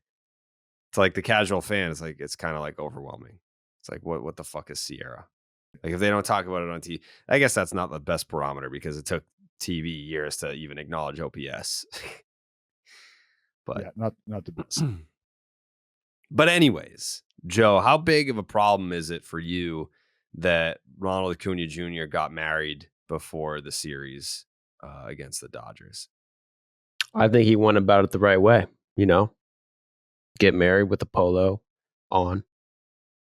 it's like the casual fan is like, it's kind of like overwhelming. It's like, what the fuck is Sierra? Like, if they don't talk about it on TV, I guess that's not the best barometer because it took TV years to even acknowledge OPS. But yeah, not the best. But anyways, Joe, how big of a problem is it for you that Ronald Acuna Jr. got married before the series against the Dodgers? I think he went about it the right way. Get married with a polo on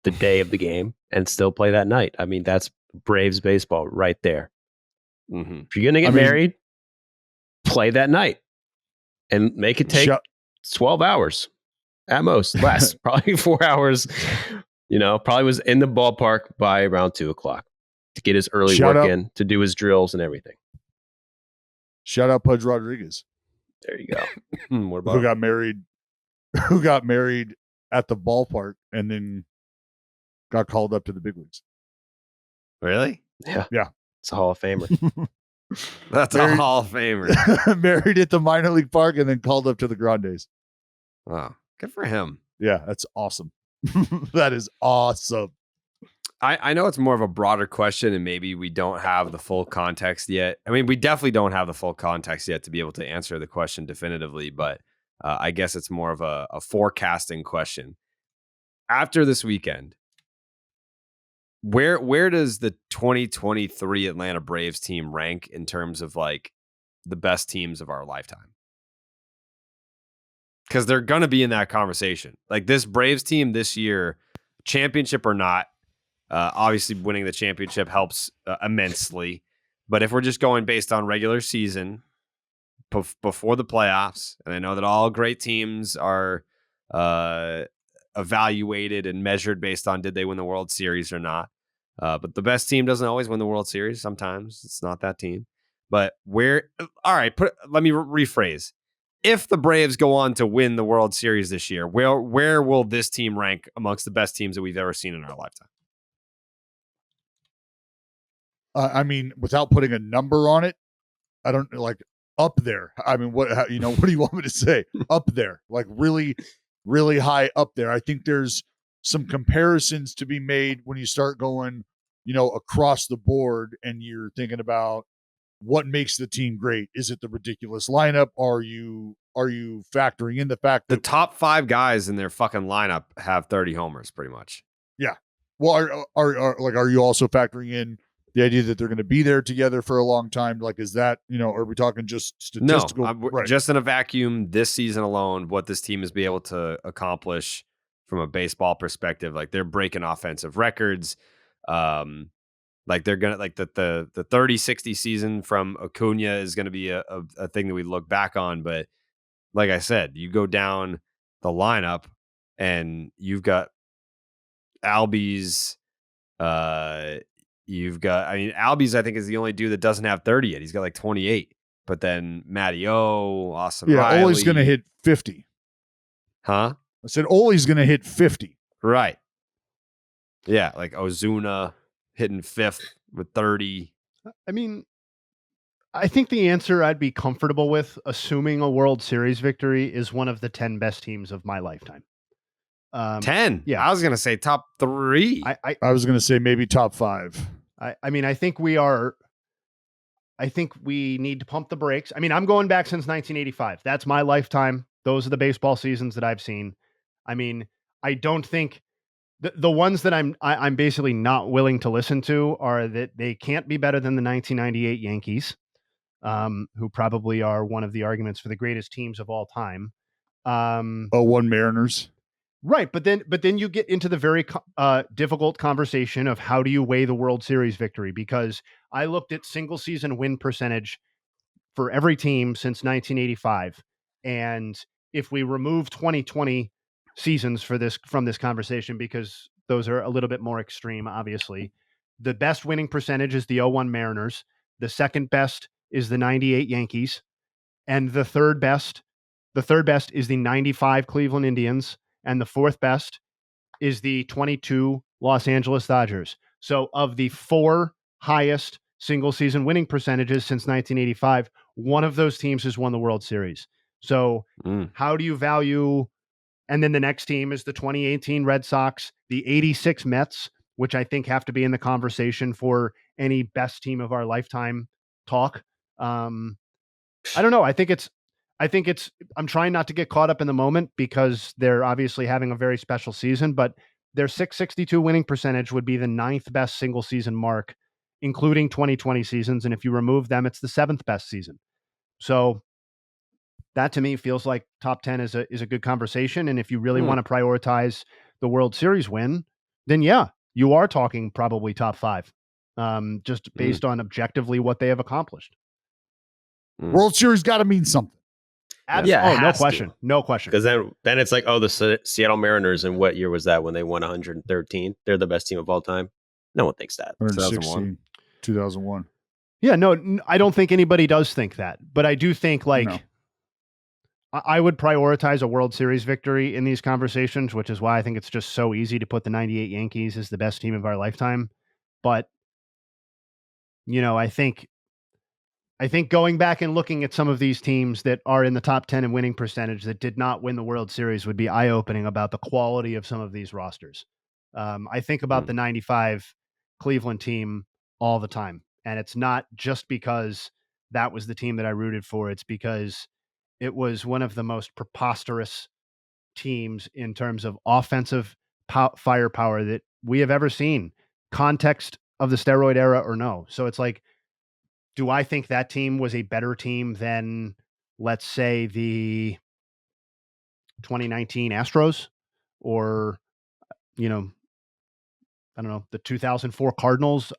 the day of the game and still play that night. I mean, that's Braves baseball right there. Mm-hmm. If you're going to get married, play that night and make it take 12 hours at most, less, probably 4 hours. Probably was in the ballpark by around 2:00 to get his early work in, to do his drills and everything. Shout out Pudge Rodriguez. There you go. What about who got married at the ballpark and then got called up to the big leagues? Really? Yeah. Yeah. It's a Hall of Famer. That's a Married- Hall of Famer. Married at the minor league park and then called up to the Grandes. Wow. Good for him. Yeah, that's awesome. That is awesome. I know it's more of a broader question, and maybe we don't have the full context yet. I mean, we definitely don't have the full context yet to be able to answer the question definitively, but I guess it's more of a forecasting question. After this weekend, where does the 2023 Atlanta Braves team rank in terms of like the best teams of our lifetime? Because they're going to be in that conversation. Like this Braves team this year, championship or not, obviously winning the championship helps immensely. But if we're just going based on regular season before the playoffs, and I know that all great teams are evaluated and measured based on did they win the World Series or not. But the best team doesn't always win the World Series. Sometimes it's not that team. But all right, let me rephrase. If the Braves go on to win the World Series this year, where will this team rank amongst the best teams that we've ever seen in our lifetime? I mean, without putting a number on it, I don't like up there. I mean, what do you want me to say? Up there, like really, really high up there. I think there's some comparisons to be made when you start going, across the board and you're thinking about what makes the team great. Is it the ridiculous lineup? Are you factoring in the fact that the top 5 guys in their fucking lineup have 30 homers pretty much? Yeah. Well, are you also factoring in the idea that they're going to be there together for a long time? Like, is that, are we talking just statistical? No, right. Just in a vacuum this season alone, what this team is be able to accomplish from a baseball perspective, like they're breaking offensive records. Like they're going to like the 30-60 season from Acuna is going to be a thing that we look back on. But like I said, you go down the lineup and you've got Albies, Albies, I think, is the only dude that doesn't have 30 yet. He's got like 28. But then Matty O, Austin Riley. Ole's going to hit 50. Huh? I said Ole's going to hit 50. Right. Yeah, like Ozuna hitting 5th with 30. I mean, I think the answer I'd be comfortable with, assuming a World Series victory, is one of the 10 best teams of my lifetime. 10? Yeah. I was going to say top 3. I was going to say maybe top 5. I mean, I think we need to pump the brakes. I mean, I'm going back since 1985. That's my lifetime. Those are the baseball seasons that I've seen. I mean, I don't think the ones that I'm basically not willing to listen to are that they can't be better than the 1998 Yankees, who probably are one of the arguments for the greatest teams of all time. 01 Mariners. Right, but then you get into the very difficult conversation of how do you weigh the World Series victory? Because I looked at single season win percentage for every team since 1985, and if we remove 2020 seasons from this conversation, because those are a little bit more extreme, obviously, the best winning percentage is the 01 Mariners, the second best is the 98 Yankees, and the third best is the 95 Cleveland Indians. And the fourth best is the 22 Los Angeles Dodgers. So of the 4 highest single season winning percentages since 1985, one of those teams has won the World Series. So how do you value? And then the next team is the 2018 Red Sox, the 86 Mets, which I think have to be in the conversation for any best team of our lifetime talk. I don't know. I'm trying not to get caught up in the moment because they're obviously having a very special season, but their 662 winning percentage would be the 9th best single season mark, including 2020 seasons. And if you remove them, it's the 7th best season. So that to me feels like top 10 is a good conversation. And if you really want to prioritize the World Series win, then yeah, you are talking probably top 5, just based on objectively what they have accomplished. World Series got to mean something. Yeah, no question. No question. Because then it's like, the Seattle Mariners, and what year was that when they won 113? They're the best team of all time. No one thinks that. 2001. Yeah, no, I don't think anybody does think that. But I do think I would prioritize a World Series victory in these conversations, which is why I think it's just so easy to put the 98 Yankees as the best team of our lifetime. But, I think I think going back and looking at some of these teams that are in the top 10 in winning percentage that did not win the World Series would be eye-opening about the quality of some of these rosters. I think about the 95 Cleveland team all the time. And it's not just because that was the team that I rooted for. It's because it was one of the most preposterous teams in terms of offensive firepower that we have ever seen, context of the steroid era or no. So it's like, do I think that team was a better team than, let's say, the 2019 Astros or, I don't know, the 2004 Cardinals?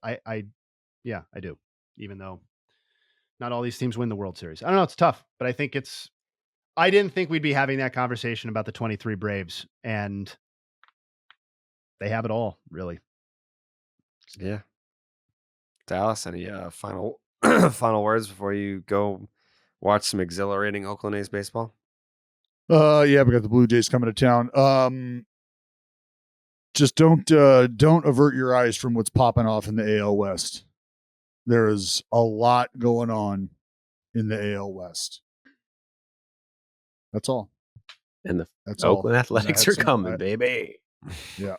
Yeah, I do. Even though not all these teams win the World Series. I don't know. It's tough, but I didn't think we'd be having that conversation about the 23 Braves, and they have it all, really. Yeah. Dallas, any final final words before you go watch some exhilarating Oakland A's baseball? Yeah, we got the Blue Jays coming to town. Just don't avert your eyes from what's popping off in the AL West. There is a lot going on in the AL West. That's all. And the That's Oakland all. Athletics are coming, baby. Yeah.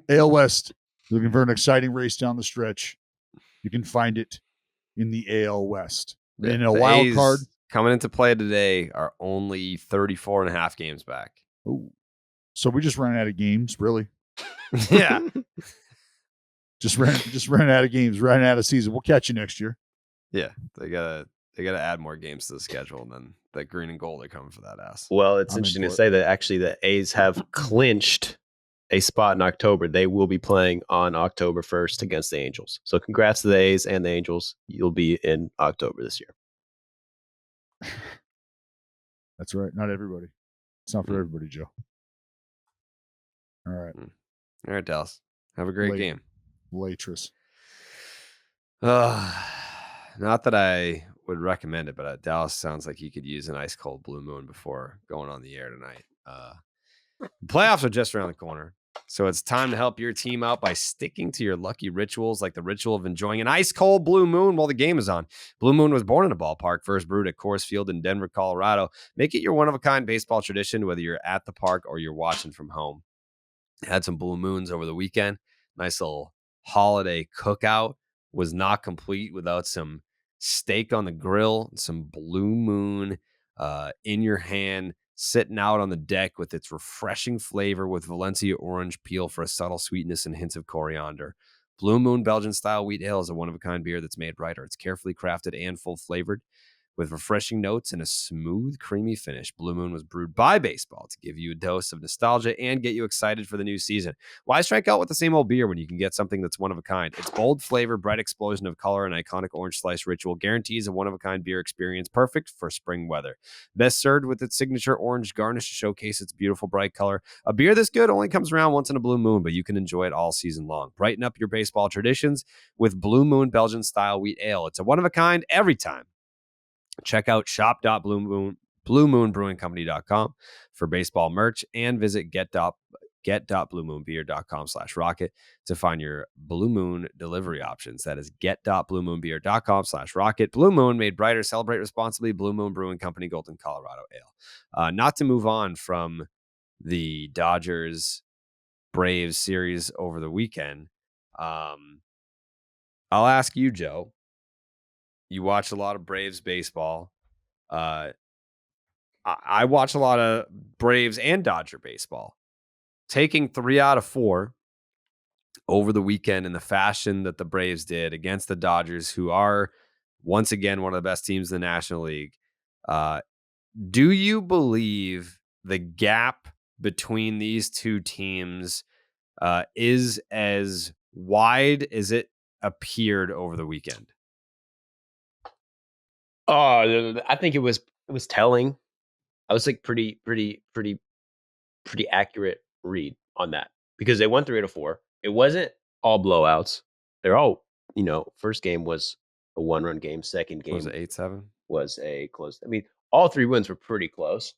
AL West, looking for an exciting race down the stretch. You can find it in the AL West. In a The wild A's card. coming into play today are only 34 and a half games back. Oh, so we just ran out of games, really? Yeah. Just ran out of games, ran out of season. We'll catch you next year. Yeah. They gotta add more games to the schedule, and then that green and gold are coming for that ass. Well, it's I'm in interesting to for it. say that actually the A's have clinched a spot in October. They will be playing on October 1st against the Angels. So congrats to the A's and the Angels. You'll be in October this year. That's right. Not everybody. It's not for everybody, Joe. All right. All right, Dallas. Have a great game. Waitress. Not that I would recommend it, but Dallas sounds like he could use an ice cold blue moon before going on the air tonight. Playoffs are just around the corner, so it's time to help your team out by sticking to your lucky rituals, like the ritual of enjoying an ice cold blue moon while the game is on. Blue Moon was born in a ballpark, first brewed at Coors Field in Denver, Colorado. Make it your one-of-a-kind baseball tradition, whether you're at the park or you're watching from home. Had some blue moons over the weekend. Nice little holiday cookout. Was not complete without some steak on the grill, some blue moon in your hand, sitting out on the deck with its refreshing flavor with Valencia orange peel for a subtle sweetness and hints of coriander. Blue Moon Belgian style wheat ale is a one-of-a-kind beer that's made right. It's carefully crafted and full-flavored with refreshing notes and a smooth, creamy finish. Blue Moon was brewed by baseball to give you a dose of nostalgia and get you excited for the new season. Why strike out with the same old beer when you can get something that's one of a kind? Its bold flavor, bright explosion of color, and iconic orange slice ritual guarantees a one-of-a-kind beer experience perfect for spring weather. Best served with its signature orange garnish to showcase its beautiful bright color. A beer this good only comes around once in a blue moon, but you can enjoy it all season long. Brighten up your baseball traditions with Blue Moon Belgian style wheat ale. It's a one-of-a-kind every time. Check out shop.bluemoonbrewingcompany.com for baseball merch and visit get.bluemoonbeer.com/rocket to find your Blue Moon delivery options. That is get.bluemoonbeer.com/rocket. Blue Moon, made brighter, celebrate responsibly. Blue Moon Brewing Company, Golden, Colorado Ale. Not to move on from the Dodgers Braves series over the weekend. I'll ask you, Joe. You watch a lot of Braves baseball. I watch a lot of Braves and Dodger baseball. Taking 3 out of 4 over the weekend in the fashion that the Braves did against the Dodgers, who are once again one of the best teams in the National League. Do you believe the gap between these two teams is as wide as it appeared over the weekend? Oh, I think it was telling. I was like pretty accurate read on that because they won 3 out of 4. It wasn't all blowouts. They're all, first game was a 1-run game. Second game Was it 8-7? was a close. I mean, all 3 wins were pretty close,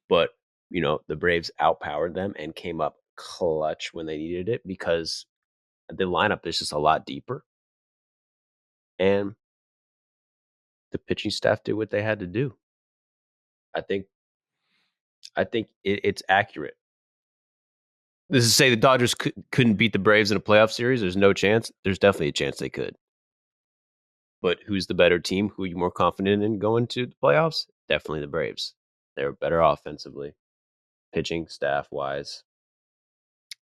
but the Braves outpowered them and came up clutch when they needed it because the lineup is just a lot deeper. And the pitching staff did what they had to do. I think it's accurate. This is to say the Dodgers couldn't beat the Braves in a playoff series. There's no chance. There's definitely a chance they could. But who's the better team? Who are you more confident in going to the playoffs? Definitely the Braves. They're better offensively, pitching staff wise.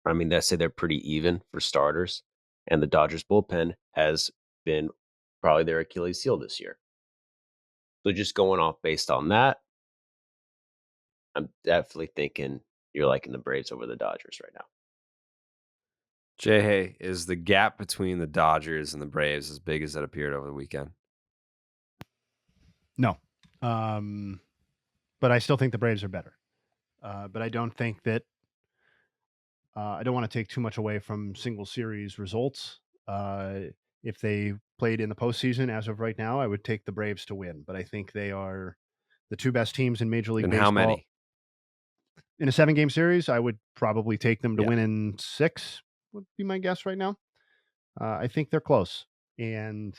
I mean, they say they're pretty even for starters, and the Dodgers bullpen has been probably their Achilles heel this year. So just going off based on that, I'm definitely thinking you're liking the Braves over the Dodgers right now. Jay, is the gap between the Dodgers and the Braves as big as it appeared over the weekend? No. But I still think the Braves are better. But I don't think that I don't want to take too much away from single series results. If they played in the postseason as of right now, I would take the Braves to win. But I think they are the two best teams in Major League And Baseball. how many? In a 7-game series, I would probably take them to Yeah. win in 6, would be my guess right now. I think they're close. And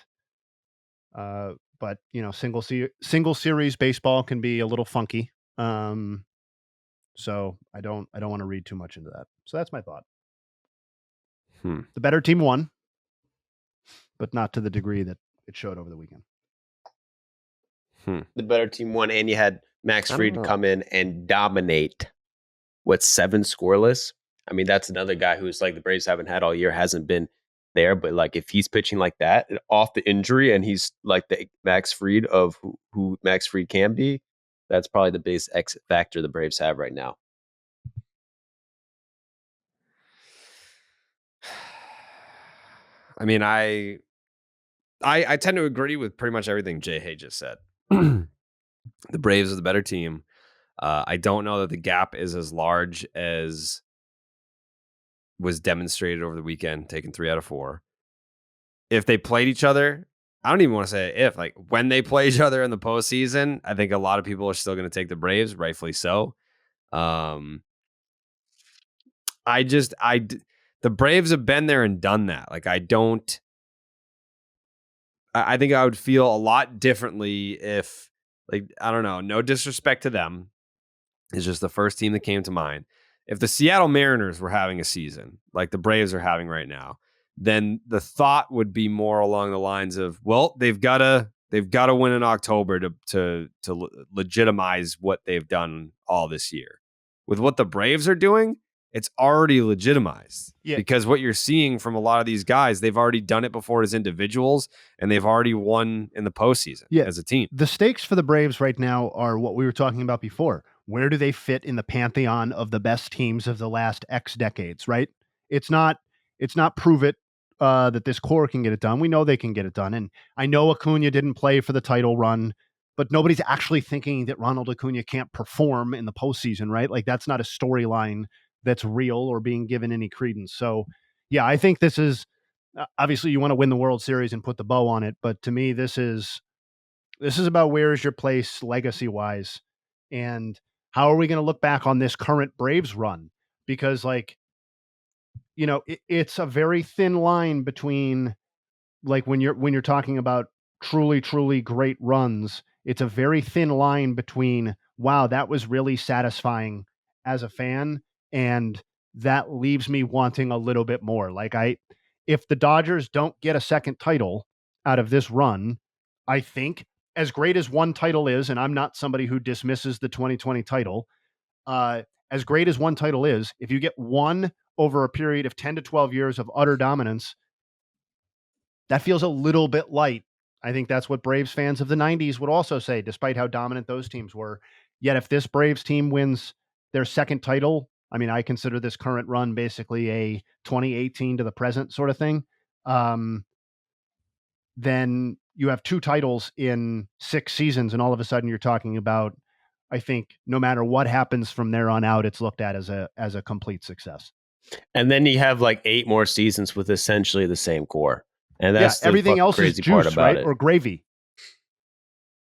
but single series baseball can be a little funky. So I don't want to read too much into that. So that's my thought. The better team won, but not to the degree that it showed over the weekend. The better team won, and you had Max Fried come in and dominate. 7 scoreless? I mean, that's another guy who's like the Braves haven't had all year, hasn't been there. But like, if he's pitching like that off the injury, and he's like the Max Fried of who Max Fried can be, that's probably the biggest X factor the Braves have right now. I mean, I tend to agree with pretty much everything Jay Hay just said. The Braves are the better team. I don't know that the gap is as large as was demonstrated over the weekend, taking 3 out of 4. If they played each other, I don't even want to say if, like when they play each other in the postseason, I think a lot of people are still going to take the Braves, rightfully so. The Braves have been there and done that. Like, I think I would feel a lot differently if, like, I don't know, no disrespect to them. It's just the first team that came to mind. If the Seattle Mariners were having a season like the Braves are having right now, then the thought would be more along the lines of, well, they've got to win in October to legitimize what they've done all this year. With what the Braves are doing, it's already legitimized. Yeah. Because what you're seeing from a lot of these guys, they've already done it before as individuals, and they've already won in the postseason as a team. The stakes for the Braves right now are what we were talking about before. Where do they fit in the pantheon of the best teams of the last X decades, right? It's not prove it that this core can get it done. We know they can get it done. And I know Acuna didn't play for the title run, but nobody's actually thinking that Ronald Acuna can't perform in the postseason, right? Like, that's not a storyline that's real or being given any credence. So, yeah, I think this is obviously you want to win the World Series and put the bow on it, but to me, this is about where is your place legacy wise, and how are we going to look back on this current Braves run? Because, like, it's a very thin line between, like, when you're talking about truly, truly great runs, it's a very thin line between, wow, that was really satisfying as a fan, and that leaves me wanting a little bit more. Like, if the Dodgers don't get a second title out of this run, I think, as great as one title is, and I'm not somebody who dismisses the 2020 title, as great as one title is, if you get one over a period of 10 to 12 years of utter dominance, that feels a little bit light. I think that's what Braves fans of the 90s would also say, despite how dominant those teams were. Yet if this Braves team wins their second title, I mean, I consider this current run basically a 2018 to the present sort of thing. Then you have 2 titles in 6 seasons, and all of a sudden you're talking about, I think, no matter what happens from there on out, it's looked at as a complete success. And then you have like 8 more seasons with essentially the same core. And that's everything else crazy is juice, part about right? it. Or gravy.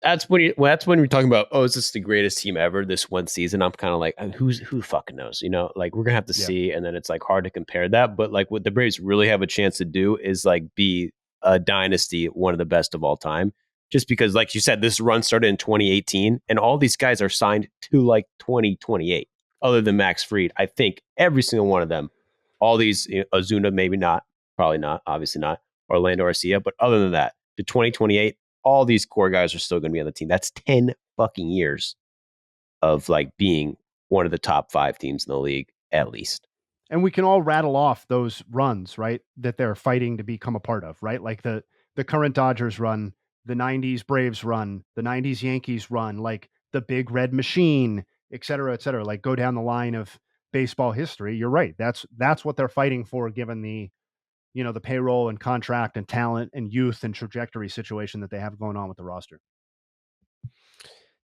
That's when we're talking about, oh, is this the greatest team ever this one season? I'm kind of like, who fucking knows? Like, we're gonna have to see, and then it's like hard to compare that. But like, what the Braves really have a chance to do is like be a dynasty, one of the best of all time. just because, like you said, this run started in 2018, and all these guys are signed to like 2028. Other than Max Fried, I think every single one of them, all these, Ozuna, maybe not, probably not, obviously not, Orlando Arcia, but other than that, to 2028, all these core guys are still going to be on the team. That's 10 fucking years of like being one of the top 5 teams in the league, at least. And we can all rattle off those runs, right, that they're fighting to become a part of, right? Like the current Dodgers run, the 90s Braves run, the 90s Yankees run, like the Big Red Machine, et cetera, like go down the line of baseball history. You're right. That's what they're fighting for, given the, the payroll and contract and talent and youth and trajectory situation that they have going on with the roster.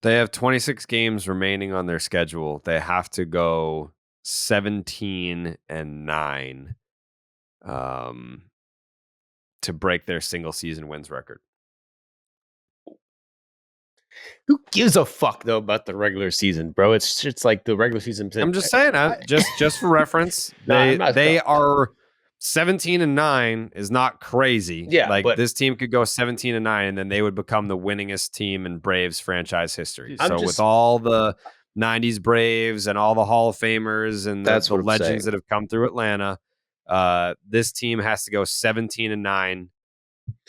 They have 26 games remaining on their schedule. They have to go 17-9 to break their single season wins record. Who gives a fuck though about the regular season, bro? It's like the regular season. I'm just saying, just for reference, they are 17-9 is not crazy. Yeah, like but this team could go 17-9, and then they would become the winningest team in Braves franchise history. With all the 90s Braves and all the Hall of Famers and the legends that have come through Atlanta, this team has to go 17-9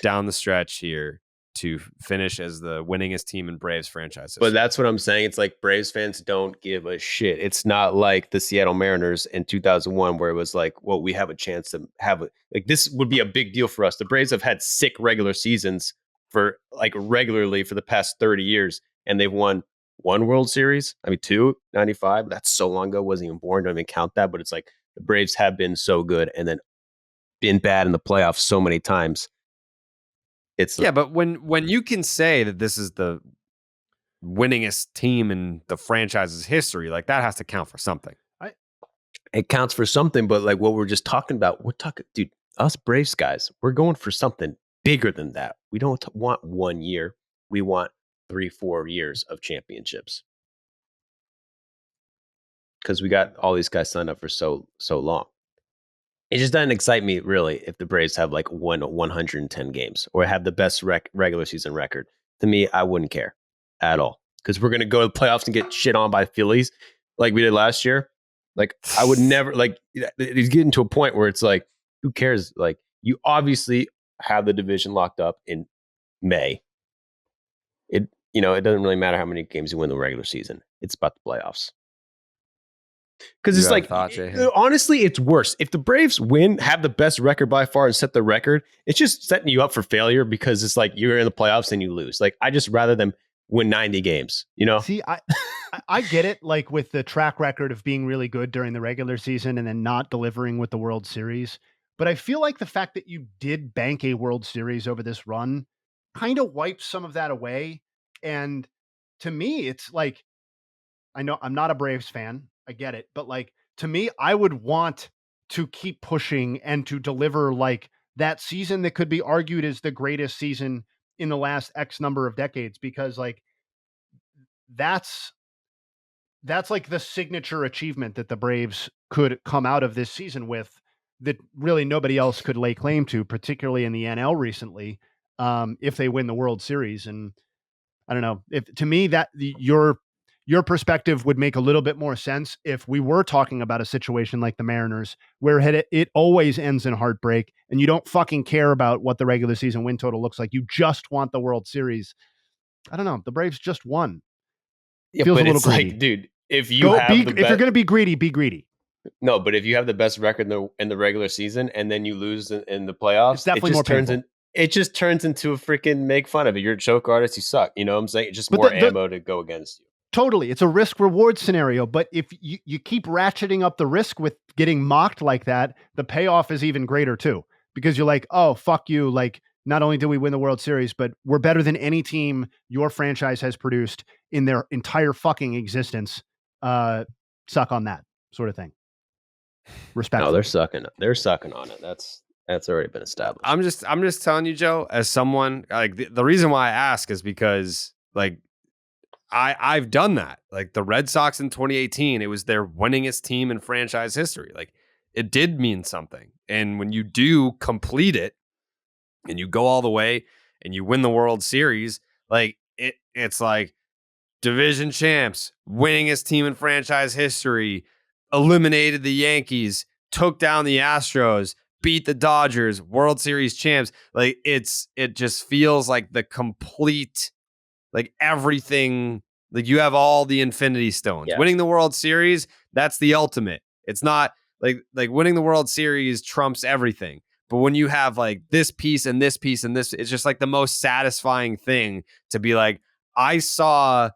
down the stretch here to finish as the winningest team in Braves franchise history. But that's what I'm saying. It's like Braves fans don't give a shit. It's not like the Seattle Mariners in 2001 where it was like, well, we have a chance to have this would be a big deal for us. The Braves have had sick regular seasons for like regularly for the past 30 years, and they've won 1 World Series. I mean, 2, 95. That's so long ago. Wasn't even born. Don't even count that. But it's like the Braves have been so good and then been bad in the playoffs so many times. But when you can say that this is the winningest team in the franchise's history, like that has to count for something. It counts for something, but like what we're just talking about, dude, us Braves guys, we're going for something bigger than that. We don't want 1 year. We want 3-4 years of championships. Because we got all these guys signed up for so long. It just doesn't excite me, really, if the Braves have like 110 games or have the best regular season record. To me, I wouldn't care at all because we're going to go to the playoffs and get shit on by Phillies like we did last year. Like, I would never, like, it's getting to a point where it's like, who cares? Like, you obviously have the division locked up in May. It doesn't really matter how many games you win the regular season. It's about the playoffs. Because it's like, honestly, it's worse. If the Braves win, have the best record by far and set the record, it's just setting you up for failure because it's like you're in the playoffs and you lose. Like, I just rather them win 90 games, See, I get it, like with the track record of being really good during the regular season and then not delivering with the World Series. But I feel like the fact that you did bank a World Series over this run kind of wipes some of that away. And to me, it's like, I know I'm not a Braves fan. I get it. But like, to me, I would want to keep pushing and to deliver like that season that could be argued as the greatest season in the last X number of decades, because like that's like the signature achievement that the Braves could come out of this season with that really nobody else could lay claim to, particularly in the NL recently, if they win the World Series. And I don't know, if to me that your perspective would make a little bit more sense if we were talking about a situation like the Mariners, where it always ends in heartbreak and you don't fucking care about what the regular season win total looks like. You just want the World Series. I don't know. The Braves just won. Yeah, feels but a little it's greedy. like, dude, if you if you're going to be greedy, be greedy. No, but if you have the best record in the regular season and then you lose in the playoffs, it's definitely more painful. It just turns into a freaking make fun of it. You're a choke artist. You suck. You know what I'm saying? It's just more ammo to go against you. Totally. It's a risk reward scenario. But if you keep ratcheting up the risk with getting mocked like that, the payoff is even greater too, because you're like, oh, fuck you. Like, not only did we win the World Series, but we're better than any team your franchise has produced in their entire fucking existence. Suck on that sort of thing. Respect. No, they're sucking on it. That's already been established. I'm just telling you, Joe, as someone like the reason why I ask is because like I've done that. Like the Red Sox in 2018, it was their winningest team in franchise history. Like it did mean something. And when you do complete it and you go all the way and you win the World Series, like it's like division champs, winningest team in franchise history, eliminated the Yankees, took down the Astros, beat the Dodgers, World Series champs. Like it just feels like the complete, like everything, like you have all the Infinity Stones. Yeah. Winning the World Series, that's the ultimate. It's not like winning the World Series trumps everything. But when you have like this piece and this piece and this, it's just like the most satisfying thing to be like, I saw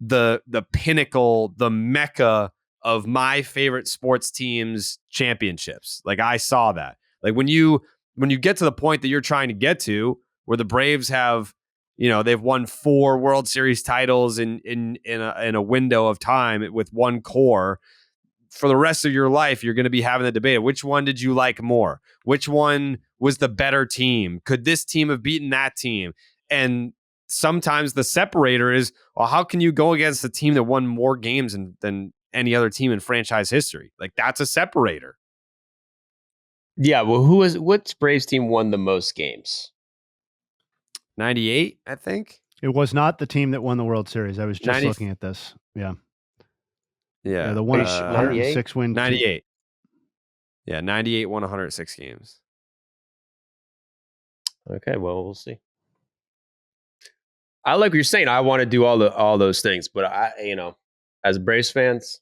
the pinnacle, the mecca of my favorite sports team's championships. Like I saw that. Like when you get to the point that you're trying to get to, where the Braves have, they've won 4 World Series titles in a window of time with one core. For the rest of your life, you're going to be having the debate. Which one did you like more? Which one was the better team? Could this team have beaten that team? And sometimes the separator is, well, how can you go against a team that won more games than any other team in franchise history? Like that's a separator. Yeah. Well, what Braves team won the most games? 98, I think. It was not the team that won the World Series. I was just 90 looking at this. Yeah. Yeah. The one 98? 106 win. 98. Yeah, 98 won 106 games. Okay, well, we'll see. I like what you're saying. I want to do all those things, but as Braves fans,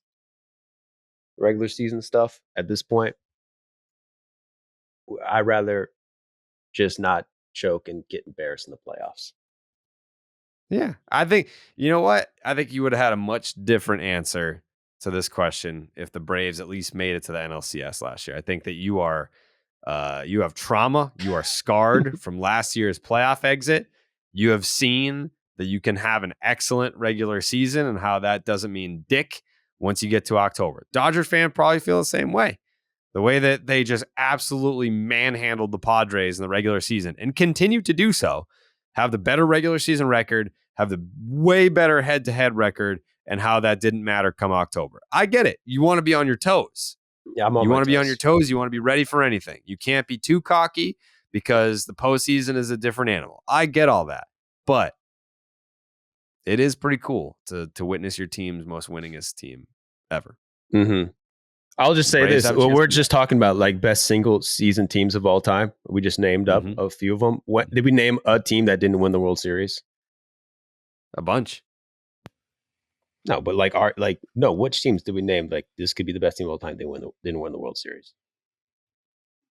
regular season stuff at this point, I'd rather just not choke and get embarrassed in the playoffs. Yeah, I think, you know what? I think you would have had a much different answer to this question if the Braves at least made it to the NLCS last year. I think that you have trauma. You are scarred from last year's playoff exit. You have seen that you can have an excellent regular season and how that doesn't mean dick once you get to October. Dodgers fan probably feel the same way. The way that they just absolutely manhandled the Padres in the regular season and continue to do so, have the better regular season record, have the way better head-to-head record, and how that didn't matter come October. I get it. You want to be on your toes. Yeah, I'm on you my want to be on toes. your toes. You want to be ready for anything. You can't be too cocky because the postseason is a different animal. I get all that. But it is pretty cool to witness your team's most winningest team ever. Mm-hmm. I'll just say Braves this. have a Well, chance we're to just talking about like best single season teams of all time. We just named up a few of them. What did we name a team that didn't win the World Series? A bunch. No, but which teams did we name? Like this could be the best team of all time. They didn't win the World Series.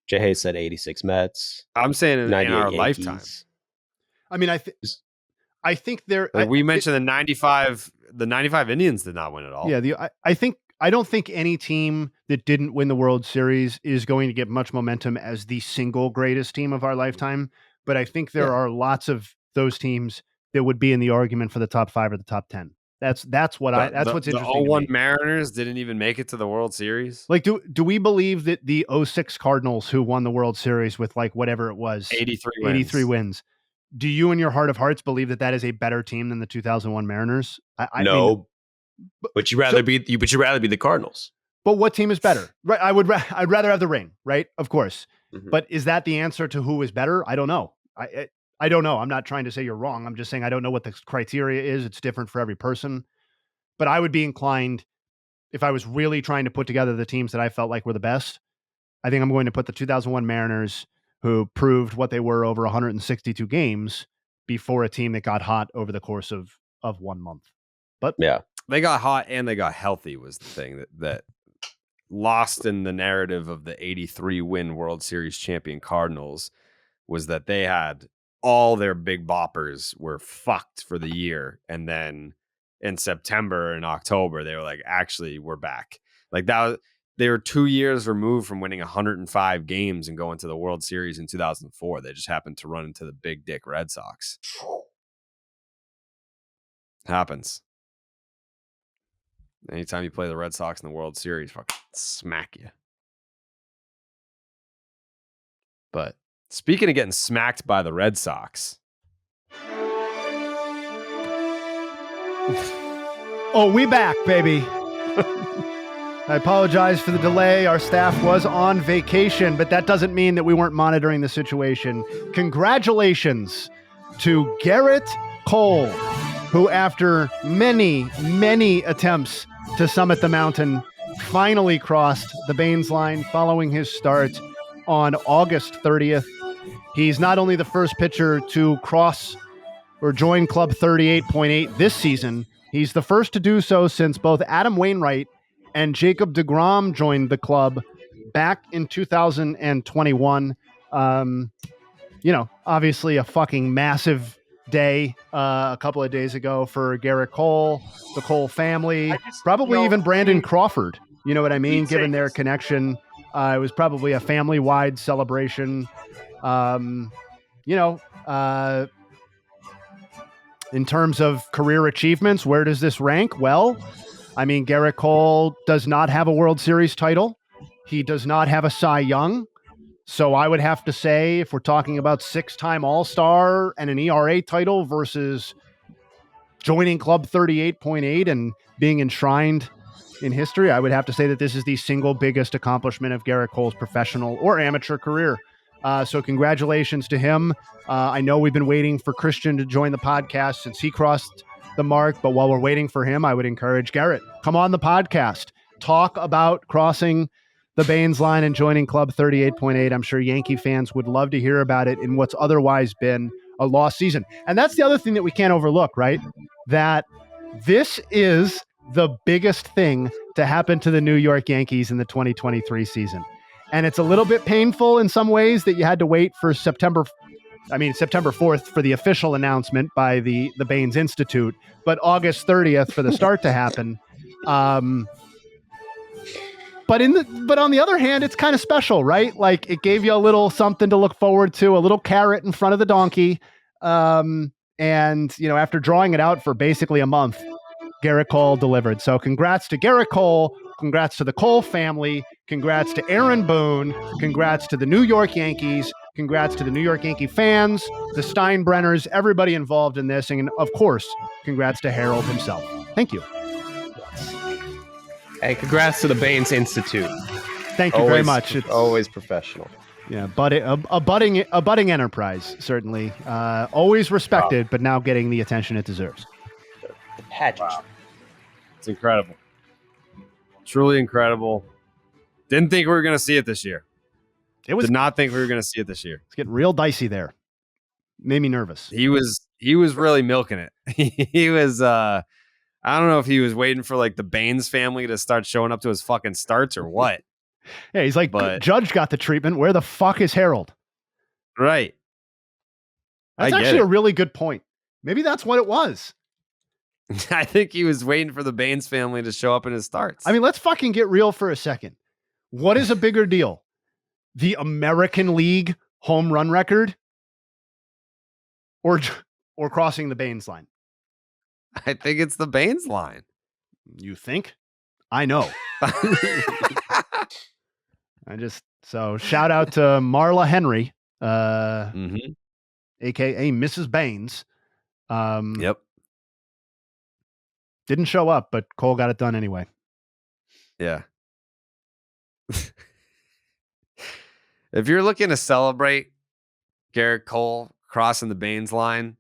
Jay Hayes said 86 Mets. I'm saying in 98 our Yankees. lifetime. I mean, I think there. Like we mentioned the 95 Indians did not win at all. Yeah, I don't think any team that didn't win the World Series is going to get much momentum as the single greatest team of our lifetime. But I think there are lots of those teams that would be in the argument for the top 5 or the top 10. That's what's interesting. The 01 Mariners didn't even make it to the World Series. Like, do we believe that the 06 Cardinals, who won the World Series with like whatever it was, 83 wins, do you in your heart of hearts believe that is a better team than the 2001 Mariners? No, but you'd rather be the Cardinals. But what team is better? Right? I'd rather have the ring, right? Of course. Mm-hmm. But is that the answer to who is better? I don't know. I don't know. I'm not trying to say you're wrong. I'm just saying I don't know what the criteria is. It's different for every person. But I would be inclined, if I was really trying to put together the teams that I felt like were the best, I think I'm going to put the 2001 Mariners, who proved what they were over 162 games, before a team that got hot over the course of 1 month. But yeah, they got hot and they got healthy was the thing that lost in the narrative of the 83 win World Series champion Cardinals was that they had all their big boppers were fucked for the year. And then in September and October, they were like, actually, we're back. Like that, they were 2 years removed from winning 105 games and going to the World Series in 2004. They just happened to run into the big dick Red Sox. Happens. Anytime you play the Red Sox in the World Series, fucking smack you. But speaking of getting smacked by the Red Sox. Oh, we back, baby. I apologize for the delay. Our staff was on vacation, but that doesn't mean that we weren't monitoring the situation. Congratulations to Garrett Cole, who after many, many attempts to summit the mountain, finally crossed the Baines line following his start on August 30th. He's not only the first pitcher to cross or join Club 38.8 this season, he's the first to do so since both Adam Wainwright and Jacob deGrom joined the club back in 2021. Obviously a fucking massive day a couple of days ago for Garrett Cole, the Cole family, probably even Brandon Crawford. You know what I mean? Given their connection, it was probably a family-wide celebration. In terms of career achievements, where does this rank? Well, I mean, Garrett Cole does not have a World Series title. He does not have a Cy Young. So I would have to say, if we're talking about 6-time All-Star and an ERA title versus joining Club 38.8 and being enshrined in history, I would have to say that this is the single biggest accomplishment of Garrett Cole's professional or amateur career. So congratulations to him. I know we've been waiting for Christian to join the podcast since he crossed the mark, but while we're waiting for him, I would encourage Garrett, come on the podcast, talk about crossing the Baines line and joining Club 38.8. I'm sure Yankee fans would love to hear about it in what's otherwise been a lost season. And that's the other thing that we can't overlook, right? That this is the biggest thing to happen to the New York Yankees in the 2023 season. And it's a little bit painful in some ways that you had to wait for September 4th for the official announcement by the Baines Institute, but August 30th for the start to happen. But on the other hand, it's kind of special, right? Like it gave you a little something to look forward to, a little carrot in front of the donkey. And after drawing it out for basically a month, Garrett Cole delivered. So congrats to Garrett Cole. Congrats to the Cole family. Congrats to Aaron Boone. Congrats to the New York Yankees. Congrats to the New York Yankee fans, the Steinbrenners, everybody involved in this. And of course, congrats to Harold himself. Thank you. Hey, congrats to the Baines Institute. Thank you very much. It's always professional. Yeah, but a budding enterprise, certainly. Always respected, but now getting the attention it deserves. The pageant. Wow. It's incredible. Truly incredible. Didn't think we were going to see it this year. Did not think we were going to see it this year. It's getting real dicey there. Made me nervous. He was really milking it. He was I don't know if he was waiting for like the Baines family to start showing up to his fucking starts or what. Yeah, he's like, Judge got the treatment. Where the fuck is Harold? Right. That's actually a really good point. Maybe that's what it was. I think he was waiting for the Baines family to show up in his starts. I mean, let's fucking get real for a second. What is a bigger deal? The American League home run record or crossing the Baines line? I think it's the Baines line. You think? I know. So shout out to Marla Henry, aka Mrs. Baines. Yep. Didn't show up, but Cole got it done anyway. Yeah. If you're looking to celebrate Garrett Cole crossing the Baines line,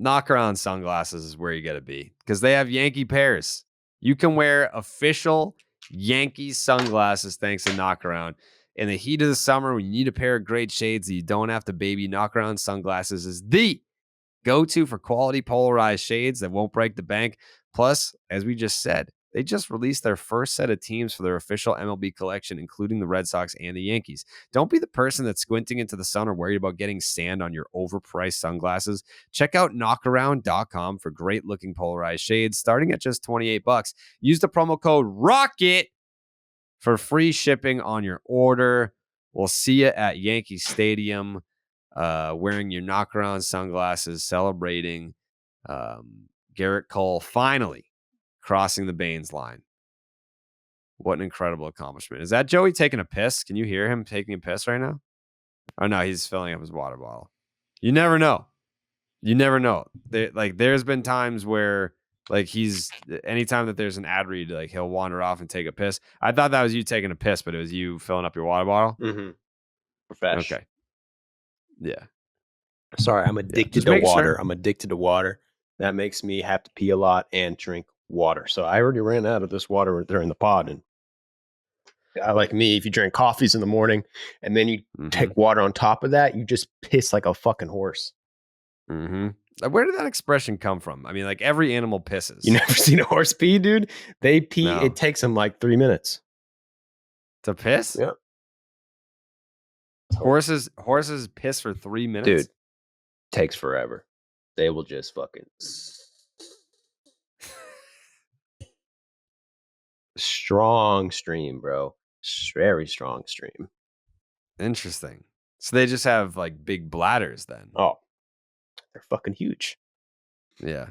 knock around sunglasses is where you got to be because they have Yankee pairs. You can wear official Yankees sunglasses thanks to Knock Around. In the heat of the summer, when you need a pair of great shades that you don't have to baby, Knock Around sunglasses is the go-to for quality polarized shades that won't break the bank. Plus, as we just said, they just released their first set of teams for their official MLB collection, including the Red Sox and the Yankees. Don't be the person that's squinting into the sun or worried about getting sand on your overpriced sunglasses. Check out knockaround.com for great-looking polarized shades starting at just $28. Use the promo code ROCKET for free shipping on your order. We'll see you at Yankee Stadium wearing your Knockaround sunglasses, celebrating Garrett Cole finally crossing the Baines line. What an incredible accomplishment. Is that Joey taking a piss? Can you hear him taking a piss right now? Oh, no, he's filling up his water bottle. You never know. You never know. There's been times where anytime that there's an ad read, like he'll wander off and take a piss. I thought that was you taking a piss, but it was you filling up your water bottle. Mm-hmm. Professional. Okay. Yeah. Sorry, I'm addicted just to make water. sure. I'm addicted to water. That makes me have to pee a lot and drink water. So I already ran out of this water during the pod. And like me, if you drink coffees in the morning and then you take water on top of that, you just piss like a fucking horse. Where did that expression come from? I mean, like every animal pisses. You never seen a horse pee, dude? They pee. No. It takes them like 3 minutes To piss? Yeah. Horses piss for 3 minutes? Dude, takes forever. They will just fucking strong stream, bro. Very strong stream. Interesting. So they just have like big bladders then. Oh, they're fucking huge. Yeah.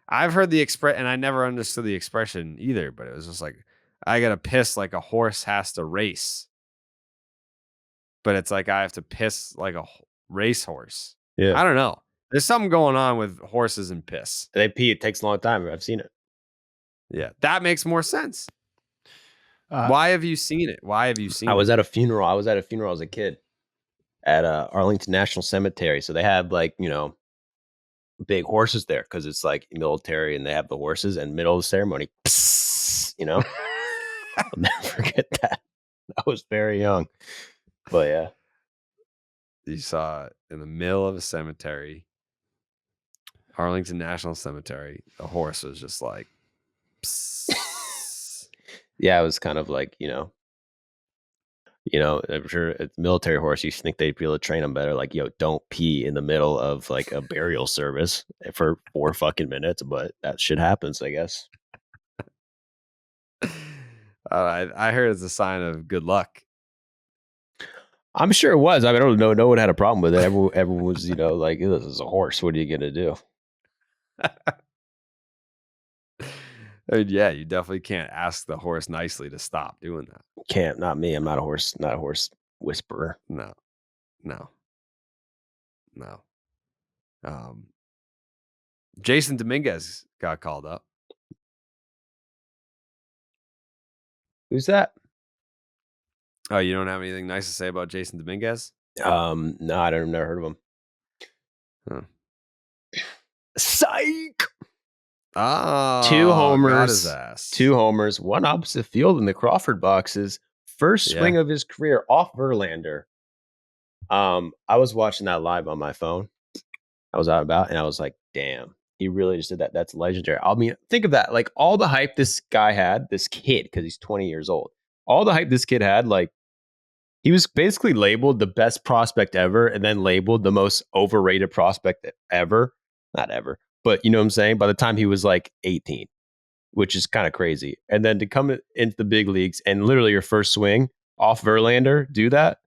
I've heard the express, and I never understood the expression either, but it was just like, I got to piss like a horse has to race. But it's like I have to piss like a racehorse. Yeah. I don't know. There's something going on with horses and piss. They pee. It takes a long time. I've seen it. Yeah. That makes more sense. Why have you seen it? I was at a funeral. I was at a funeral as a kid at Arlington National Cemetery. So they have like, big horses there because it's like military and they have the horses and middle of the ceremony, I'll never forget that. I was very young, but yeah. You saw it in the middle of a cemetery, Arlington National Cemetery. The horse was just like, yeah, it was kind of like, I'm sure it's military horse. You think they'd be able to train them better. Like, don't pee in the middle of like a burial service for 4 fucking minutes. But that shit happens, I guess. I heard it's a sign of good luck. I'm sure it was. I mean, I don't know. No one had a problem with it. Everyone was, like, this is a horse. What are you gonna do? I mean, yeah, you definitely can't ask the horse nicely to stop doing that. Can't. Not me. I'm not a horse whisperer. No. Jasson Domínguez got called up. Who's that? Oh, you don't have anything nice to say about Jasson Domínguez? No, I've never heard of him. Huh. Psych. 2 homers. 2 homers. 1 opposite field in the Crawford boxes. First swing of his career off Verlander. I was watching that live on my phone. I was out and about, and I was like, damn, he really just did that. That's legendary. I mean, think of that. Like, all the hype this guy had, this kid, because he's 20 years old. All the hype this kid had, like, he was basically labeled the best prospect ever and then labeled the most overrated prospect ever. Not ever, but you know what I'm saying? By the time he was like 18, which is kind of crazy. And then to come into the big leagues and literally your first swing off Verlander, do that.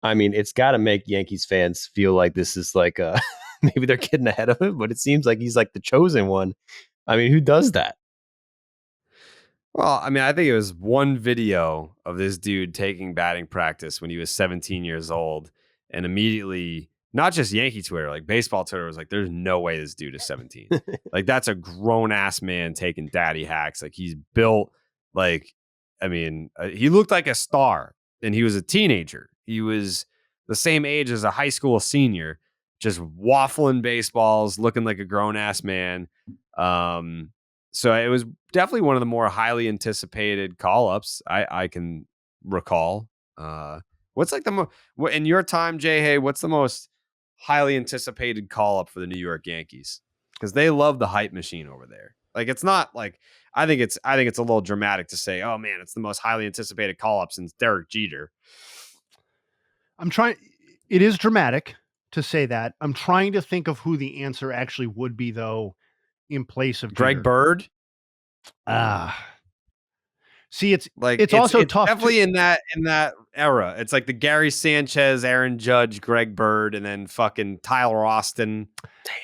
I mean, it's got to make Yankees fans feel like this is like maybe they're getting ahead of him, but it seems like he's like the chosen one. I mean, who does that? Well, I mean, I think it was one video of this dude taking batting practice when he was 17 years old, and immediately, not just Yankee Twitter, like baseball Twitter was like, there's no way this dude is 17. Like, that's a grown-ass man taking daddy hacks. Like, he's built like, I mean, he looked like a star, and he was a teenager. He was the same age as a high school senior, just waffling baseballs, looking like a grown-ass man. So it was definitely one of the more highly anticipated call-ups I can recall. What's like in your time, Jay? Hey, what's the most highly anticipated call-up for the New York Yankees? Because they love the hype machine over there. Like, it's not like I think it's a little dramatic to say, oh man, it's the most highly anticipated call-up since Derek Jeter. It is dramatic to say that. I'm trying to think of who the answer actually would be, though, in place of Greg Jeter. Bird. See, it's also tough. Definitely in that era. It's like the Gary Sanchez, Aaron Judge, Greg Bird, and then fucking Tyler Austin.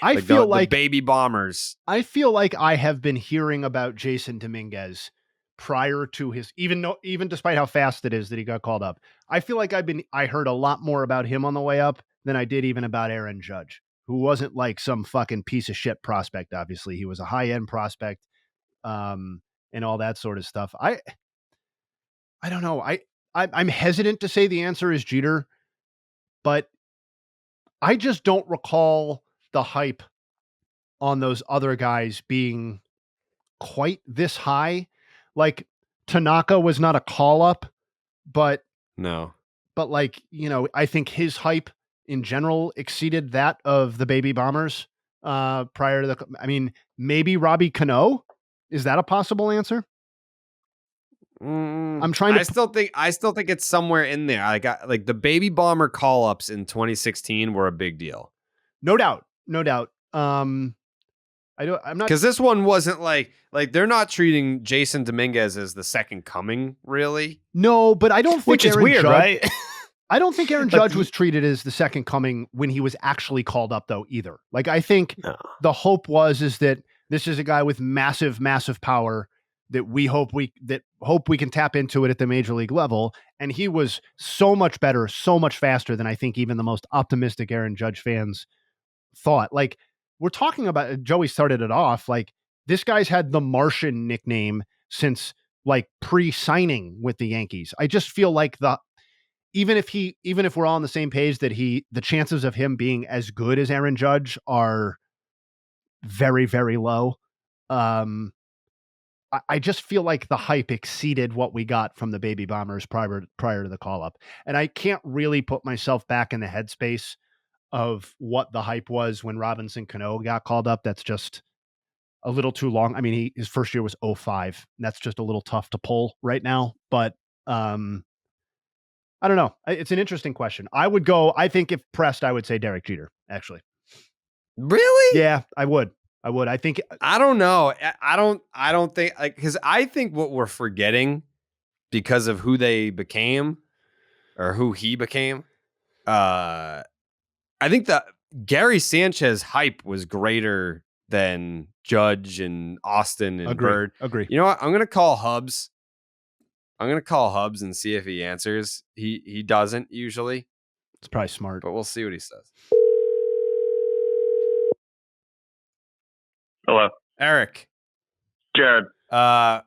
I feel like the baby bombers. I feel like I have been hearing about Jasson Domínguez prior to his, even despite how fast it is that he got called up. I feel like I heard a lot more about him on the way up than I did even about Aaron Judge, who wasn't like some fucking piece of shit prospect. Obviously, he was a high end prospect, and all that sort of stuff. I don't know. I'm hesitant to say the answer is Jeter, but I just don't recall the hype on those other guys being quite this high. Like Tanaka was not a call up, but No. like, I think his hype in general exceeded that of the Baby Bombers prior to maybe Robbie Cano. Is that a possible answer? I'm trying to. I still think it's somewhere in there. Like the Baby Bomber call ups in 2016 were a big deal. No doubt. I'm not, because this one wasn't like they're not treating Jasson Domínguez as the second coming, really. No, but I don't think which is Aaron weird, Judge, right? I don't think Aaron Judge was treated as the second coming when he was actually called up, though, either. Like, I think the hope is that this is a guy with massive, massive power that we hope we can tap into it at the major league level. And he was so much better, so much faster than I think even the most optimistic Aaron Judge fans thought. Like, we're talking about, Joey started it off, like, this guy's had the Martian nickname since like pre-signing with the Yankees. I just feel like even if we're all on the same page that the chances of him being as good as Aaron Judge are very, very low. I just feel like the hype exceeded what we got from the Baby Bombers prior to the call up. And I can't really put myself back in the headspace of what the hype was when Robinson Cano got called up. That's just a little too long. I mean, his first year was 2005. And that's just a little tough to pull right now. But I don't know. It's an interesting question. I think if pressed, I would say Derek Jeter, actually. Really? Yeah, I would. I think. I don't know. I don't think, because I think what we're forgetting because of who they became or who he became, I think that Gary Sanchez hype was greater than Judge and Austin and Bird. Agree. You know what? I'm going to call Hubs. And see if he answers. He doesn't usually. It's probably smart. But we'll see what he says. Hello. Eric. Jared.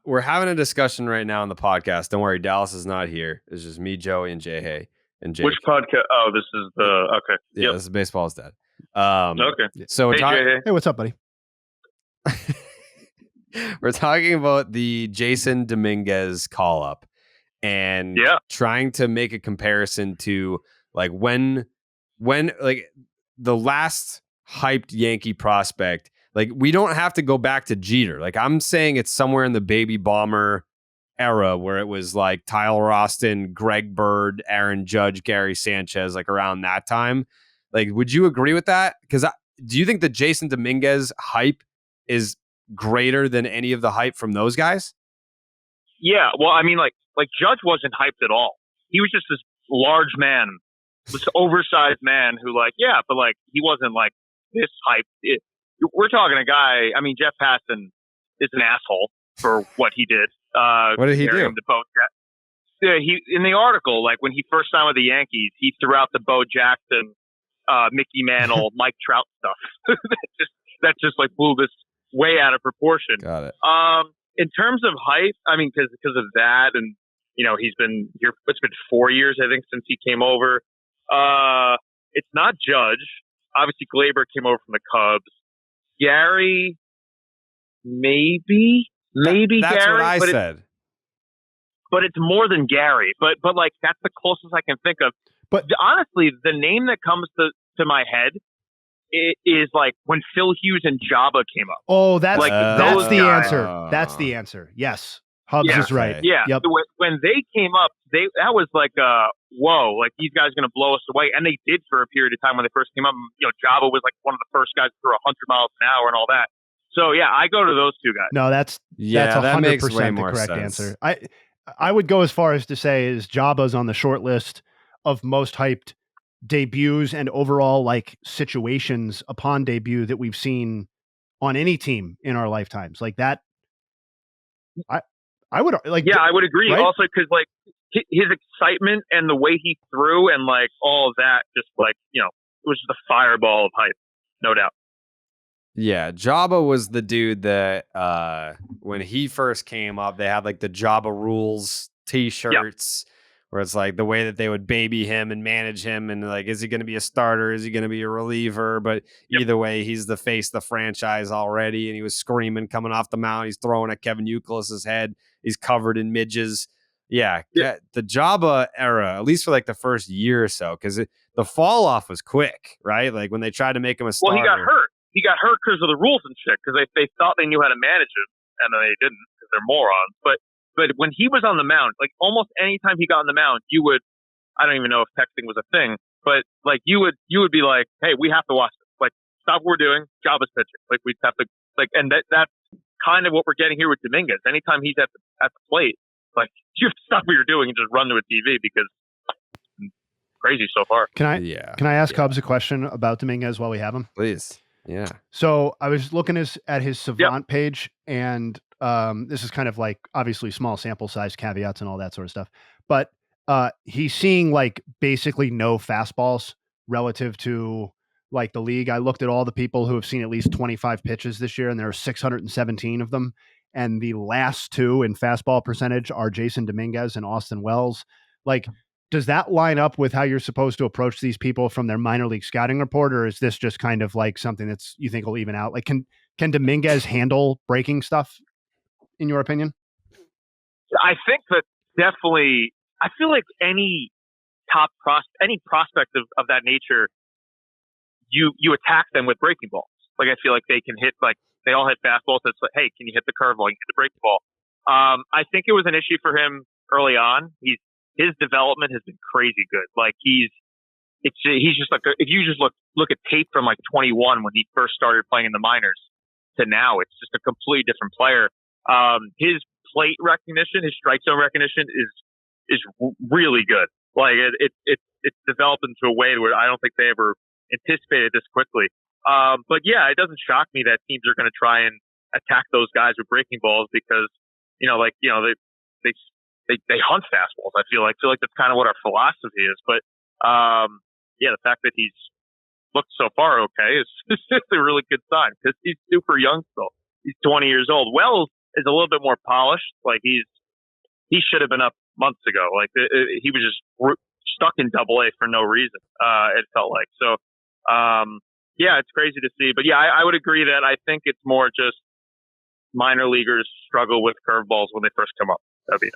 We're having a discussion right now on the podcast. Don't worry, Dallas is not here. It's just me, Joey, and Jay Hay. And Jake. Which podcast? Oh, this is the okay. Yeah, This is Baseball's Dad. Okay. So Hey, what's up, buddy? We're talking about the Jasson Domínguez call up and trying to make a comparison to like when like the last hyped Yankee prospect. Like, we don't have to go back to Jeter. Like, I'm saying it's somewhere in the Baby Bomber era where it was like Tyler Austin, Greg Bird, Aaron Judge, Gary Sanchez, like around that time. Like, would you agree with that? Because do you think the Jasson Domínguez hype is greater than any of the hype from those guys? Yeah. Well, I mean, like Judge wasn't hyped at all. He was just this large man, this oversized man who but he wasn't like this hyped. We're talking a guy. I mean, Jeff Passan is an asshole for what he did. What did he do? Yeah, in the article, like when he first signed with the Yankees, he threw out the Bo Jackson, Mickey Mantle, Mike Trout stuff. that just like blew this way out of proportion. Got it. In terms of hype, I mean, because of that, and he's been here. It's been 4 years, I think, since he came over. It's not Judge. Obviously, Glaber came over from the Cubs. Gary, maybe that's Gary. What I said. But it's more than Gary. But like that's the closest I can think of. But honestly, the name that comes to my head is like when Phil Hughes and Jabba came up. Oh, that's the guys. answer. That's the answer. Yes, Hubs is right. Okay. Yeah. Yep. When they came up, that was like whoa, like these guys are going to blow us away, and they did for a period of time when they first came up. Jabba was like one of the first guys to throw 100 miles an hour and all that. So yeah, I go to those two guys. No, that's 100% the correct answer. I would go as far as to say is Jabba's on the short list of most hyped debuts and overall like situations upon debut that we've seen on any team in our lifetimes. Like that, I would like. Yeah, I would agree. Right? Also, because like his excitement and the way he threw and like all of that, just like it was just a fireball of hype, no doubt. Yeah, Jabba was the dude that when he first came up, they had like the Jabba Rules T-shirts where it's like the way that they would baby him and manage him, and like, is he going to be a starter? Is he going to be a reliever? But either way, he's the face of the franchise already, and he was screaming coming off the mound. He's throwing at Kevin Youkilis's head. He's covered in midges. Yeah, the Jabba era, at least for like the first year or so, because the fall off was quick, right? Like when they tried to make him a starter. Well, he got hurt. He got hurt because of the rules and shit, because they thought they knew how to manage him, and then they didn't because they're morons. But when he was on the mound, like almost any time he got on the mound, you would, I don't even know if texting was a thing, but like you would be like, hey, we have to watch this. Like, stop what we're doing. Jabba's pitching. Like, we have to, like, and that's kind of what we're getting here with Dominguez. Anytime he's at the plate, like, you have to stop what you're doing and just run to a TV because it's crazy so far. Can I ask Cubs a question about Dominguez while we have him? Please. Yeah. So I was looking at his Savant page, and this is kind of like obviously small sample size caveats and all that sort of stuff, but he's seeing like basically no fastballs relative to like the league. I looked at all the people who have seen at least 25 pitches this year, and there are 617 of them. And the last two in fastball percentage are Jasson Domínguez and Austin Wells. Like, does that line up with how you're supposed to approach these people from their minor league scouting report, or is this just kind of like something that's you think will even out? Like, can Dominguez handle breaking stuff, in your opinion? I think that definitely. I feel like any prospect of that nature, you attack them with breaking balls. Like, I feel like they can hit, like they all hit fastballs. It's like, hey, can you hit the curveball? You can hit the breaking ball. I think it was an issue for him early on. His development has been crazy good. Like he's just like, if you just look at tape from like 21 when he first started playing in the minors to now, it's just a completely different player. His plate recognition, his strike zone recognition is really good. Like it's developed into a way where I don't think they ever anticipated this quickly. But yeah, it doesn't shock me that teams are going to try and attack those guys with breaking balls because they hunt fastballs. I feel like that's kind of what our philosophy is. But yeah, the fact that he's looked so far okay is just a really good sign because he's super young still. He's 20 years old. Wells is a little bit more polished. Like he should have been up months ago. Like he was just stuck in Double-A for no reason. It felt like so. Yeah, it's crazy to see. But yeah, I would agree that I think it's more just minor leaguers struggle with curveballs when they first come up. That'd be it.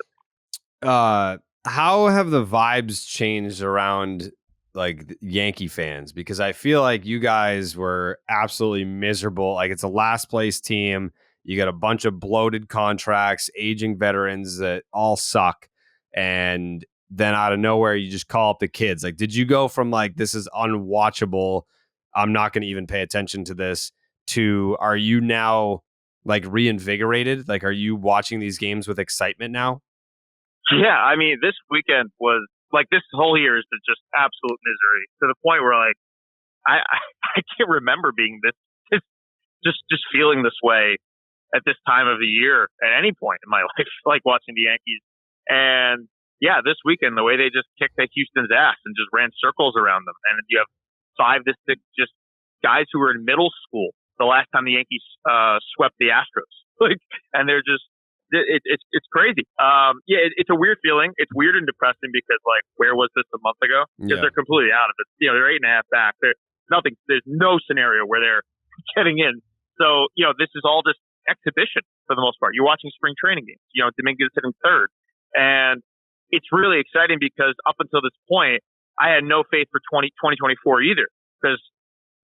How have the vibes changed around like Yankee fans? Because I feel like you guys were absolutely miserable. Like it's a last place team. You got a bunch of bloated contracts, aging veterans that all suck. And then out of nowhere, you just call up the kids. Like, did you go from like, this is unwatchable, I'm not going to even pay attention to this, to are you now like reinvigorated? Like, are you watching these games with excitement now? Yeah, I mean, this weekend was like this whole year has been just absolute misery to the point where like I can't remember being this just feeling this way at this time of the year at any point in my life, like watching the Yankees. And yeah, this weekend the way they just kicked Houston's ass and just ran circles around them, and you have 5 to 6 just guys who were in middle school the last time the Yankees swept the Astros, like, and they're just. It's crazy. Yeah, it's a weird feeling. It's weird and depressing because like, where was this a month ago? Because they're completely out of it. You know, they're 8.5 back. There's no scenario where they're getting in. So, you know, this is all just exhibition for the most part. You're watching spring training games. You know, Dominguez hitting third, and it's really exciting because up until this point, I had no faith for 2024 either because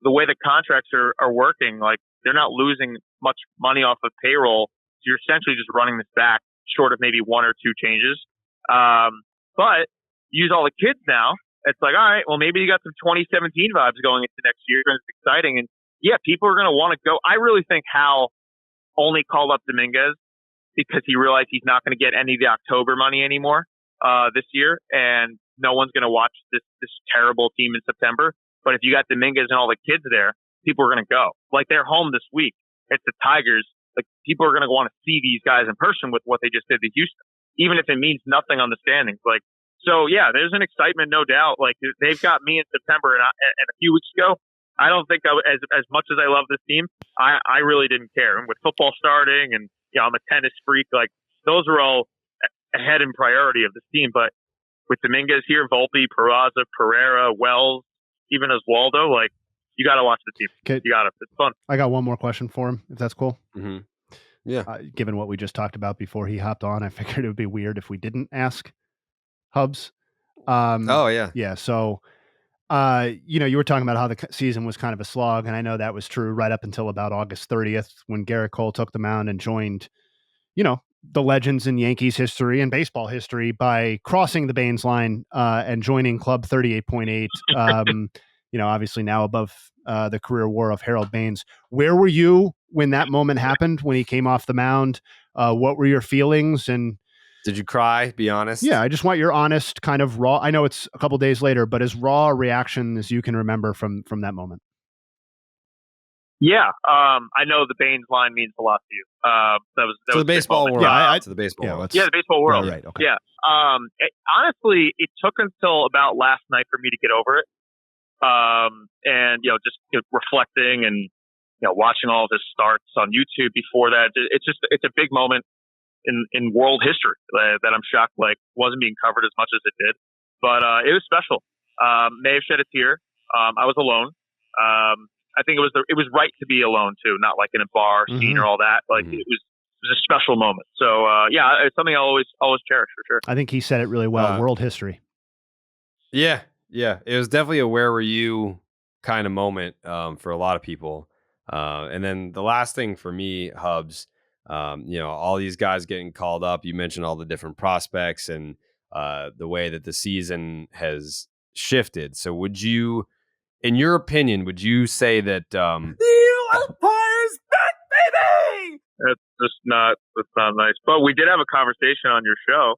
the way the contracts are working, like they're not losing much money off of payroll. So you're essentially just running this back short of maybe 1 or 2 changes. But use all the kids now. It's like, all right, well, maybe you got some 2017 vibes going into next year. And it's exciting. And yeah, people are going to want to go. I really think Hal only called up Dominguez because he realized he's not going to get any of the October money anymore this year. And no one's going to watch this terrible team in September. But if you got Dominguez and all the kids there, people are going to go. Like they're home this week. It's the Tigers. Like people are going to want to see these guys in person with what they just did to Houston, even if it means nothing on the standings. Like, so yeah, there's an excitement, no doubt. Like they've got me in September, and a few weeks ago, I don't think as much as I love this team, I really didn't care. And with football starting, and you know, I'm a tennis freak. Like those are all ahead in priority of this team. But with Dominguez here, Volpe, Peraza, Pereira, Wells, even Oswaldo, like, you got to watch the team. Okay. You got to. It's fun. I got one more question for him, if that's cool. Mm-hmm. Yeah. Given what we just talked about before he hopped on, I figured it would be weird if we didn't ask Hubs. Oh, yeah. Yeah. So, you were talking about how the season was kind of a slog, and I know that was true right up until about August 30th when Garrett Cole took the mound and joined, the legends in Yankees history and baseball history by crossing the Baines line and joining Club 38.8. Obviously now above the career WAR of Harold Baines. Where were you when that moment happened, when he came off the mound? What were your feelings? And did you cry? Be honest. Yeah, I just want your honest kind of raw. I know it's a couple days later, but as raw a reaction as you can remember from that moment. Yeah, I know the Baines line means a lot to you. That was to the baseball world. Yeah, to the baseball world. Yeah, the baseball world. Right. Okay. Yeah. Honestly, it took until about last night for me to get over it. And just reflecting and watching all of his starts on YouTube before that. It's a big moment in world history that I'm shocked wasn't being covered as much as it did. But it was special. May have shed a tear. I was alone. I think it was right to be alone too, not like in a bar scene or all that. It was a special moment. So it's something I always cherish for sure. I think he said it really well. World history. Yeah. It was definitely a where were you kind of moment for a lot of people. And then the last thing for me, Hubs, all these guys getting called up. You mentioned all the different prospects and the way that the season has shifted. So would you, in your opinion, would you say that the Empire's back, baby? That's not nice. But we did have a conversation on your show,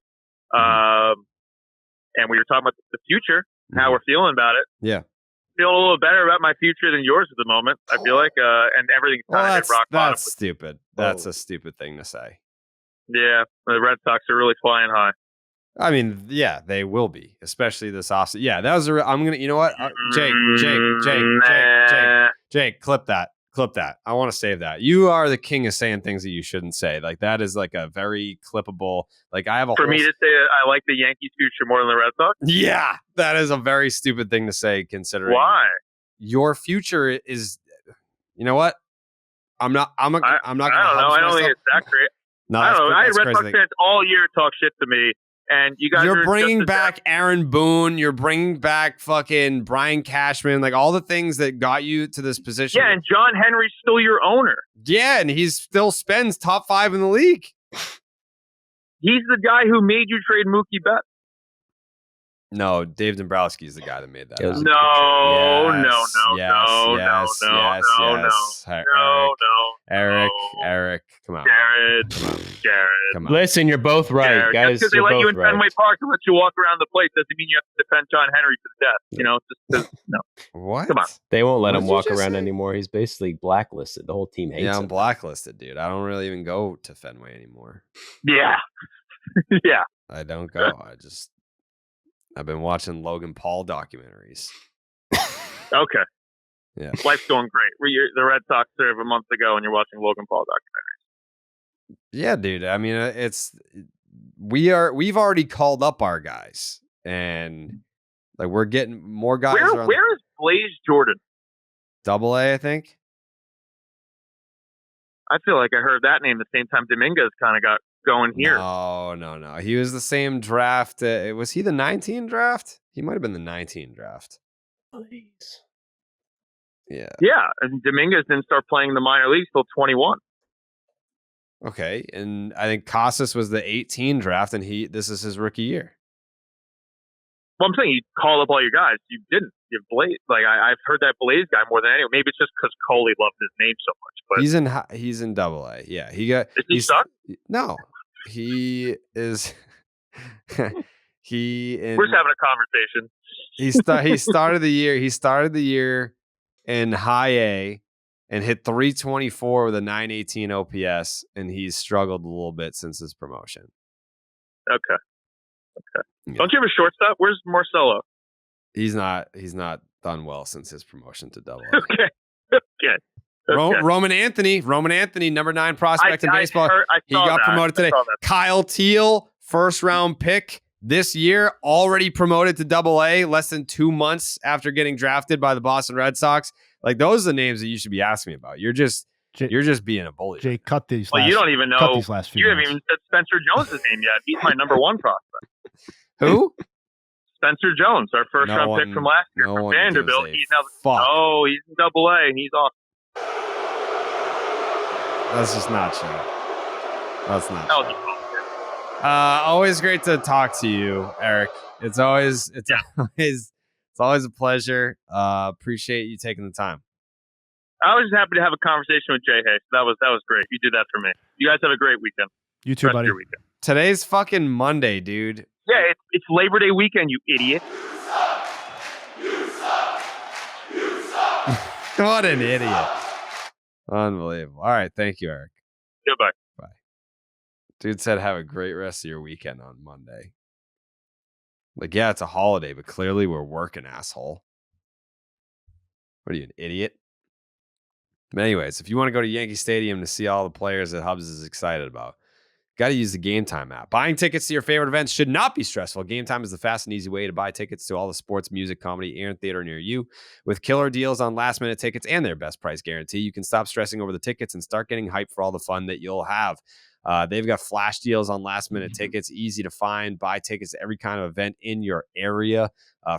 and we were talking about the future, how we're feeling about it. Yeah. Feel a little better about my future than yours at the moment. I feel like, and everything's kind of hit rock bottom. That's stupid. That's a stupid thing to say. Yeah, the Red Sox are really flying high. I mean, yeah, they will be, especially this offseason. Yeah, that was I'm gonna. You know what, Jake, clip that. I want to save that. You are the king of saying things that you shouldn't say. Like that is like a very clippable. Like I have a for me to say I like the Yankees' future more than the Red Sox. Yeah, that is a very stupid thing to say. Considering why your future is. You know what? I'm not. I don't know. I don't think it's that great. No, I don't know. I had Red Sox fans all year talk shit to me. And you guys you're bringing back Aaron Boone. You're bringing back fucking Brian Cashman. Like all the things that got you to this position. Yeah, and John Henry's still your owner. Yeah, and he still spends top 5 in the league. He's the guy who made you trade Mookie Betts. No, Dave Dombrowski is the guy that made that. No. Eric, come on. Jared. Come on. Listen, you're both right, Jared. guys. Just because they let you in Fenway Park and let you walk around the place doesn't mean you have to defend John Henry to the death. No. What? Come on. They won't let him walk around anymore. He's basically blacklisted. The whole team hates him. Yeah, I'm blacklisted, dude. I don't really even go to Fenway anymore. Yeah. Yeah. I don't go. I've been watching Logan Paul documentaries. Okay. Yeah. Life's going great. The Red Sox served a month ago and you're watching Logan Paul documentaries. Yeah, dude. I mean, we've already called up our guys and like we're getting more guys. Where is Blaze Jordan? AA, I think. I feel like I heard that name the same time Dominguez kind of got going here. No. He was the same draft. Was he the 19 draft? He might have been the 19 draft. Please. Yeah. Yeah, and Dominguez didn't start playing the minor leagues till 21. Okay, and I think Casas was the 18 draft, and this is his rookie year. Well, I'm saying you called up all your guys. You didn't. You Blaze. Like I've heard that Blaze guy more than anyone. Maybe it's just because Cole loved his name so much. But he's in AA. Yeah, Does he suck? No, he is. We're just having a conversation. He started the year in high A and hit 324 with a 918 OPS, and he's struggled a little bit since his promotion. Okay. Yeah. Don't you have a shortstop? Where's Marcelo? He's not done well since his promotion to AA. Okay. Roman Anthony, number 9 prospect in baseball. He got promoted today. Kyle Teal, first round pick this year, already promoted to Double-A less than 2 months after getting drafted by the Boston Red Sox. Like, those are the names that you should be asking me about. You're just being a bully. Jay, cut these. Well, you don't even know. These last few You haven't minutes. even said Spencer Jones' name yet. He's my number one prospect. Who? Spencer Jones, our first round pick from last year from Vanderbilt. He's now he's in Double-A and he's off. That's just not true. That's not true. Always great to talk to you, Eric. It's always a pleasure. Appreciate you taking the time. I was just happy to have a conversation with Jay Hayes. That was great. You did that for me. You guys have a great weekend. You too, buddy. Today's fucking Monday, dude. Yeah, it's Labor Day weekend, you idiot. You suck. What an idiot. Unbelievable. All right. Thank you, Eric. Goodbye. Bye. Dude said have a great rest of your weekend on Monday. Like, yeah, it's a holiday, but clearly we're working, asshole. What are you, an idiot? But anyways, if you want to go to Yankee Stadium to see all the players that Hubs is excited about, got to use the Game Time app. Buying tickets to your favorite events should not be stressful. Game Time is the fast and easy way to buy tickets to all the sports, music, comedy, and theater near you. With killer deals on last-minute tickets and their best price guarantee, you can stop stressing over the tickets and start getting hyped for all the fun that you'll have. They've got flash deals on last-minute tickets, easy to find. Buy tickets to every kind of event in your area.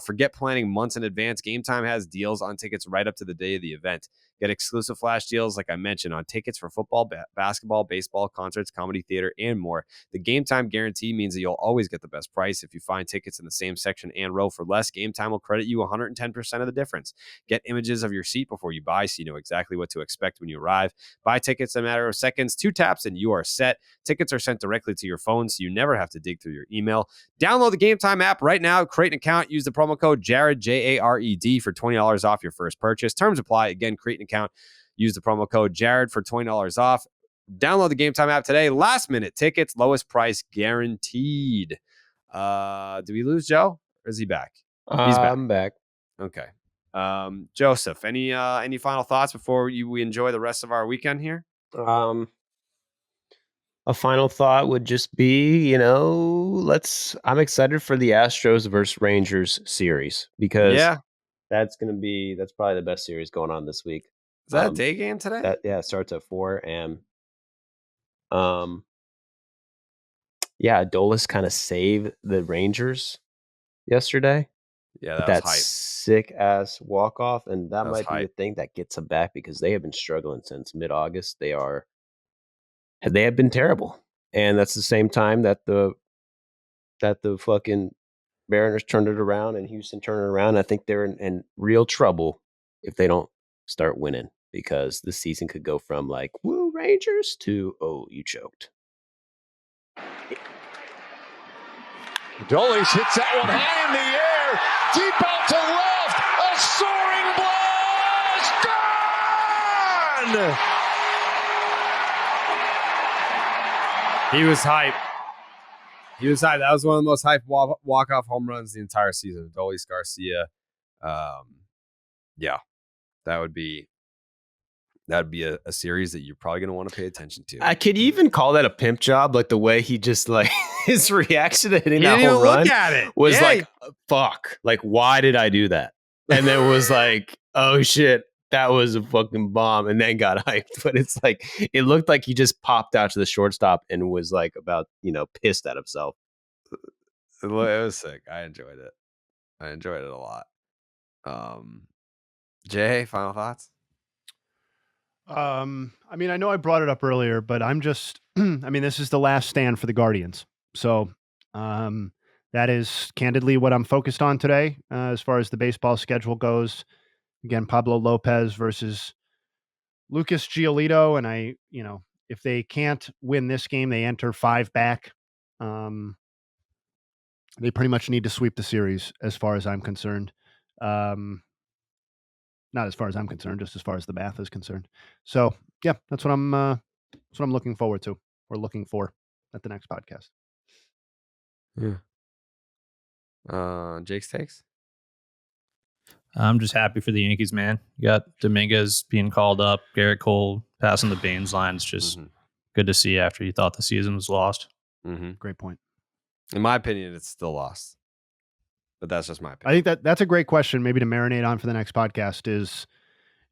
Forget planning months in advance. Game Time has deals on tickets right up to the day of the event. Get exclusive flash deals, like I mentioned, on tickets for football, basketball, baseball, concerts, comedy, theater, and more. The Game Time guarantee means that you'll always get the best price. If you find tickets in the same section and row for less, Game Time will credit you 110% of the difference. Get images of your seat before you buy so you know exactly what to expect when you arrive. Buy tickets in a matter of seconds, 2 taps, and you are set. Tickets are sent directly to your phone, so you never have to dig through your email. Download the Game Time app right now. Create an account. Use the promo code Jared, Jared, for $20 off your first purchase. Terms apply. Again, create an account. Use the promo code Jared for $20 off. Download the Game Time app today. Last minute tickets, lowest price guaranteed. Do we lose Joe? Or is he back? He's back. I'm back. Okay. Joseph, any final thoughts before we enjoy the rest of our weekend here? A final thought would just be, I'm excited for the Astros versus Rangers series because that's probably the best series going on this week. Is that a day game today? It starts at 4 a.m. Adolis kind of saved the Rangers yesterday. Yeah, that was hype. Sick ass walk off, and that might be hype. the thing that gets them back because they have been struggling since mid-August. They have been terrible, and that's the same time that the fucking Mariners turned it around and Houston turned it around. I think they're in real trouble if they don't start winning because the season could go from like woo Rangers to you choked. Adolis hits that one high in the air, deep out to left, a soaring blast, gone! He was hype. That was one of the most hype walk-off home runs the entire season. Adolis Garcia. That would be a series that you're probably going to want to pay attention to. I could even call that a pimp job, like the way he just like his reaction to hitting that home run was like, fuck, like, why did I do that? And then was like, oh shit, that was a fucking bomb, and then got hyped. But it's like, it looked like he just popped out to the shortstop and was like about, pissed at himself. It was sick. I enjoyed it. A lot. Jay, final thoughts? I know I brought it up earlier, but I'm just, this is the last stand for the Guardians. So, that is candidly what I'm focused on today, as far as the baseball schedule goes. Again, Pablo Lopez versus Lucas Giolito. And if they can't win this game, they enter 5 back. They pretty much need to sweep the series as far as I'm concerned. Not as far as I'm concerned, just as far as the math is concerned. So yeah, that's what I'm looking forward to, or looking for at the next podcast. Yeah. Jake's takes? I'm just happy for the Yankees, man. You got Dominguez being called up, Garrett Cole passing the Baines line. It's just good to see after you thought the season was lost. Mm-hmm. Great point. In my opinion, it's still lost. But that's just my I opinion. think that's a great question, maybe to marinate on for the next podcast. Is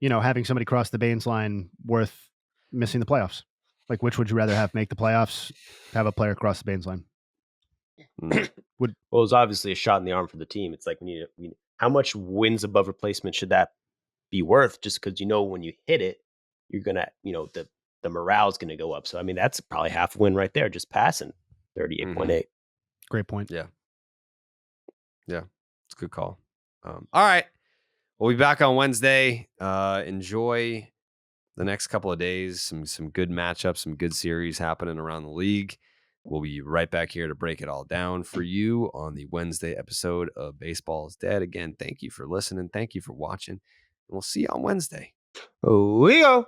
having somebody cross the Baines line worth missing the playoffs? Like, which would you rather have? Make the playoffs, have a player cross the Baines line? Well, it's obviously a shot in the arm for the team. It's like how much wins above replacement should that be worth? Just because when you hit it, you're gonna the morale's gonna go up. So I mean that's probably half a win right there, just passing 38.8. Great point. Yeah, it's a good call. All right, we'll be back on Wednesday. Enjoy the next couple of days. Some good matchups, some good series happening around the league. We'll be right back here to break it all down for you on the Wednesday episode of Baseball is Dead. Again, thank you for listening. Thank you for watching. And we'll see you on Wednesday. We go.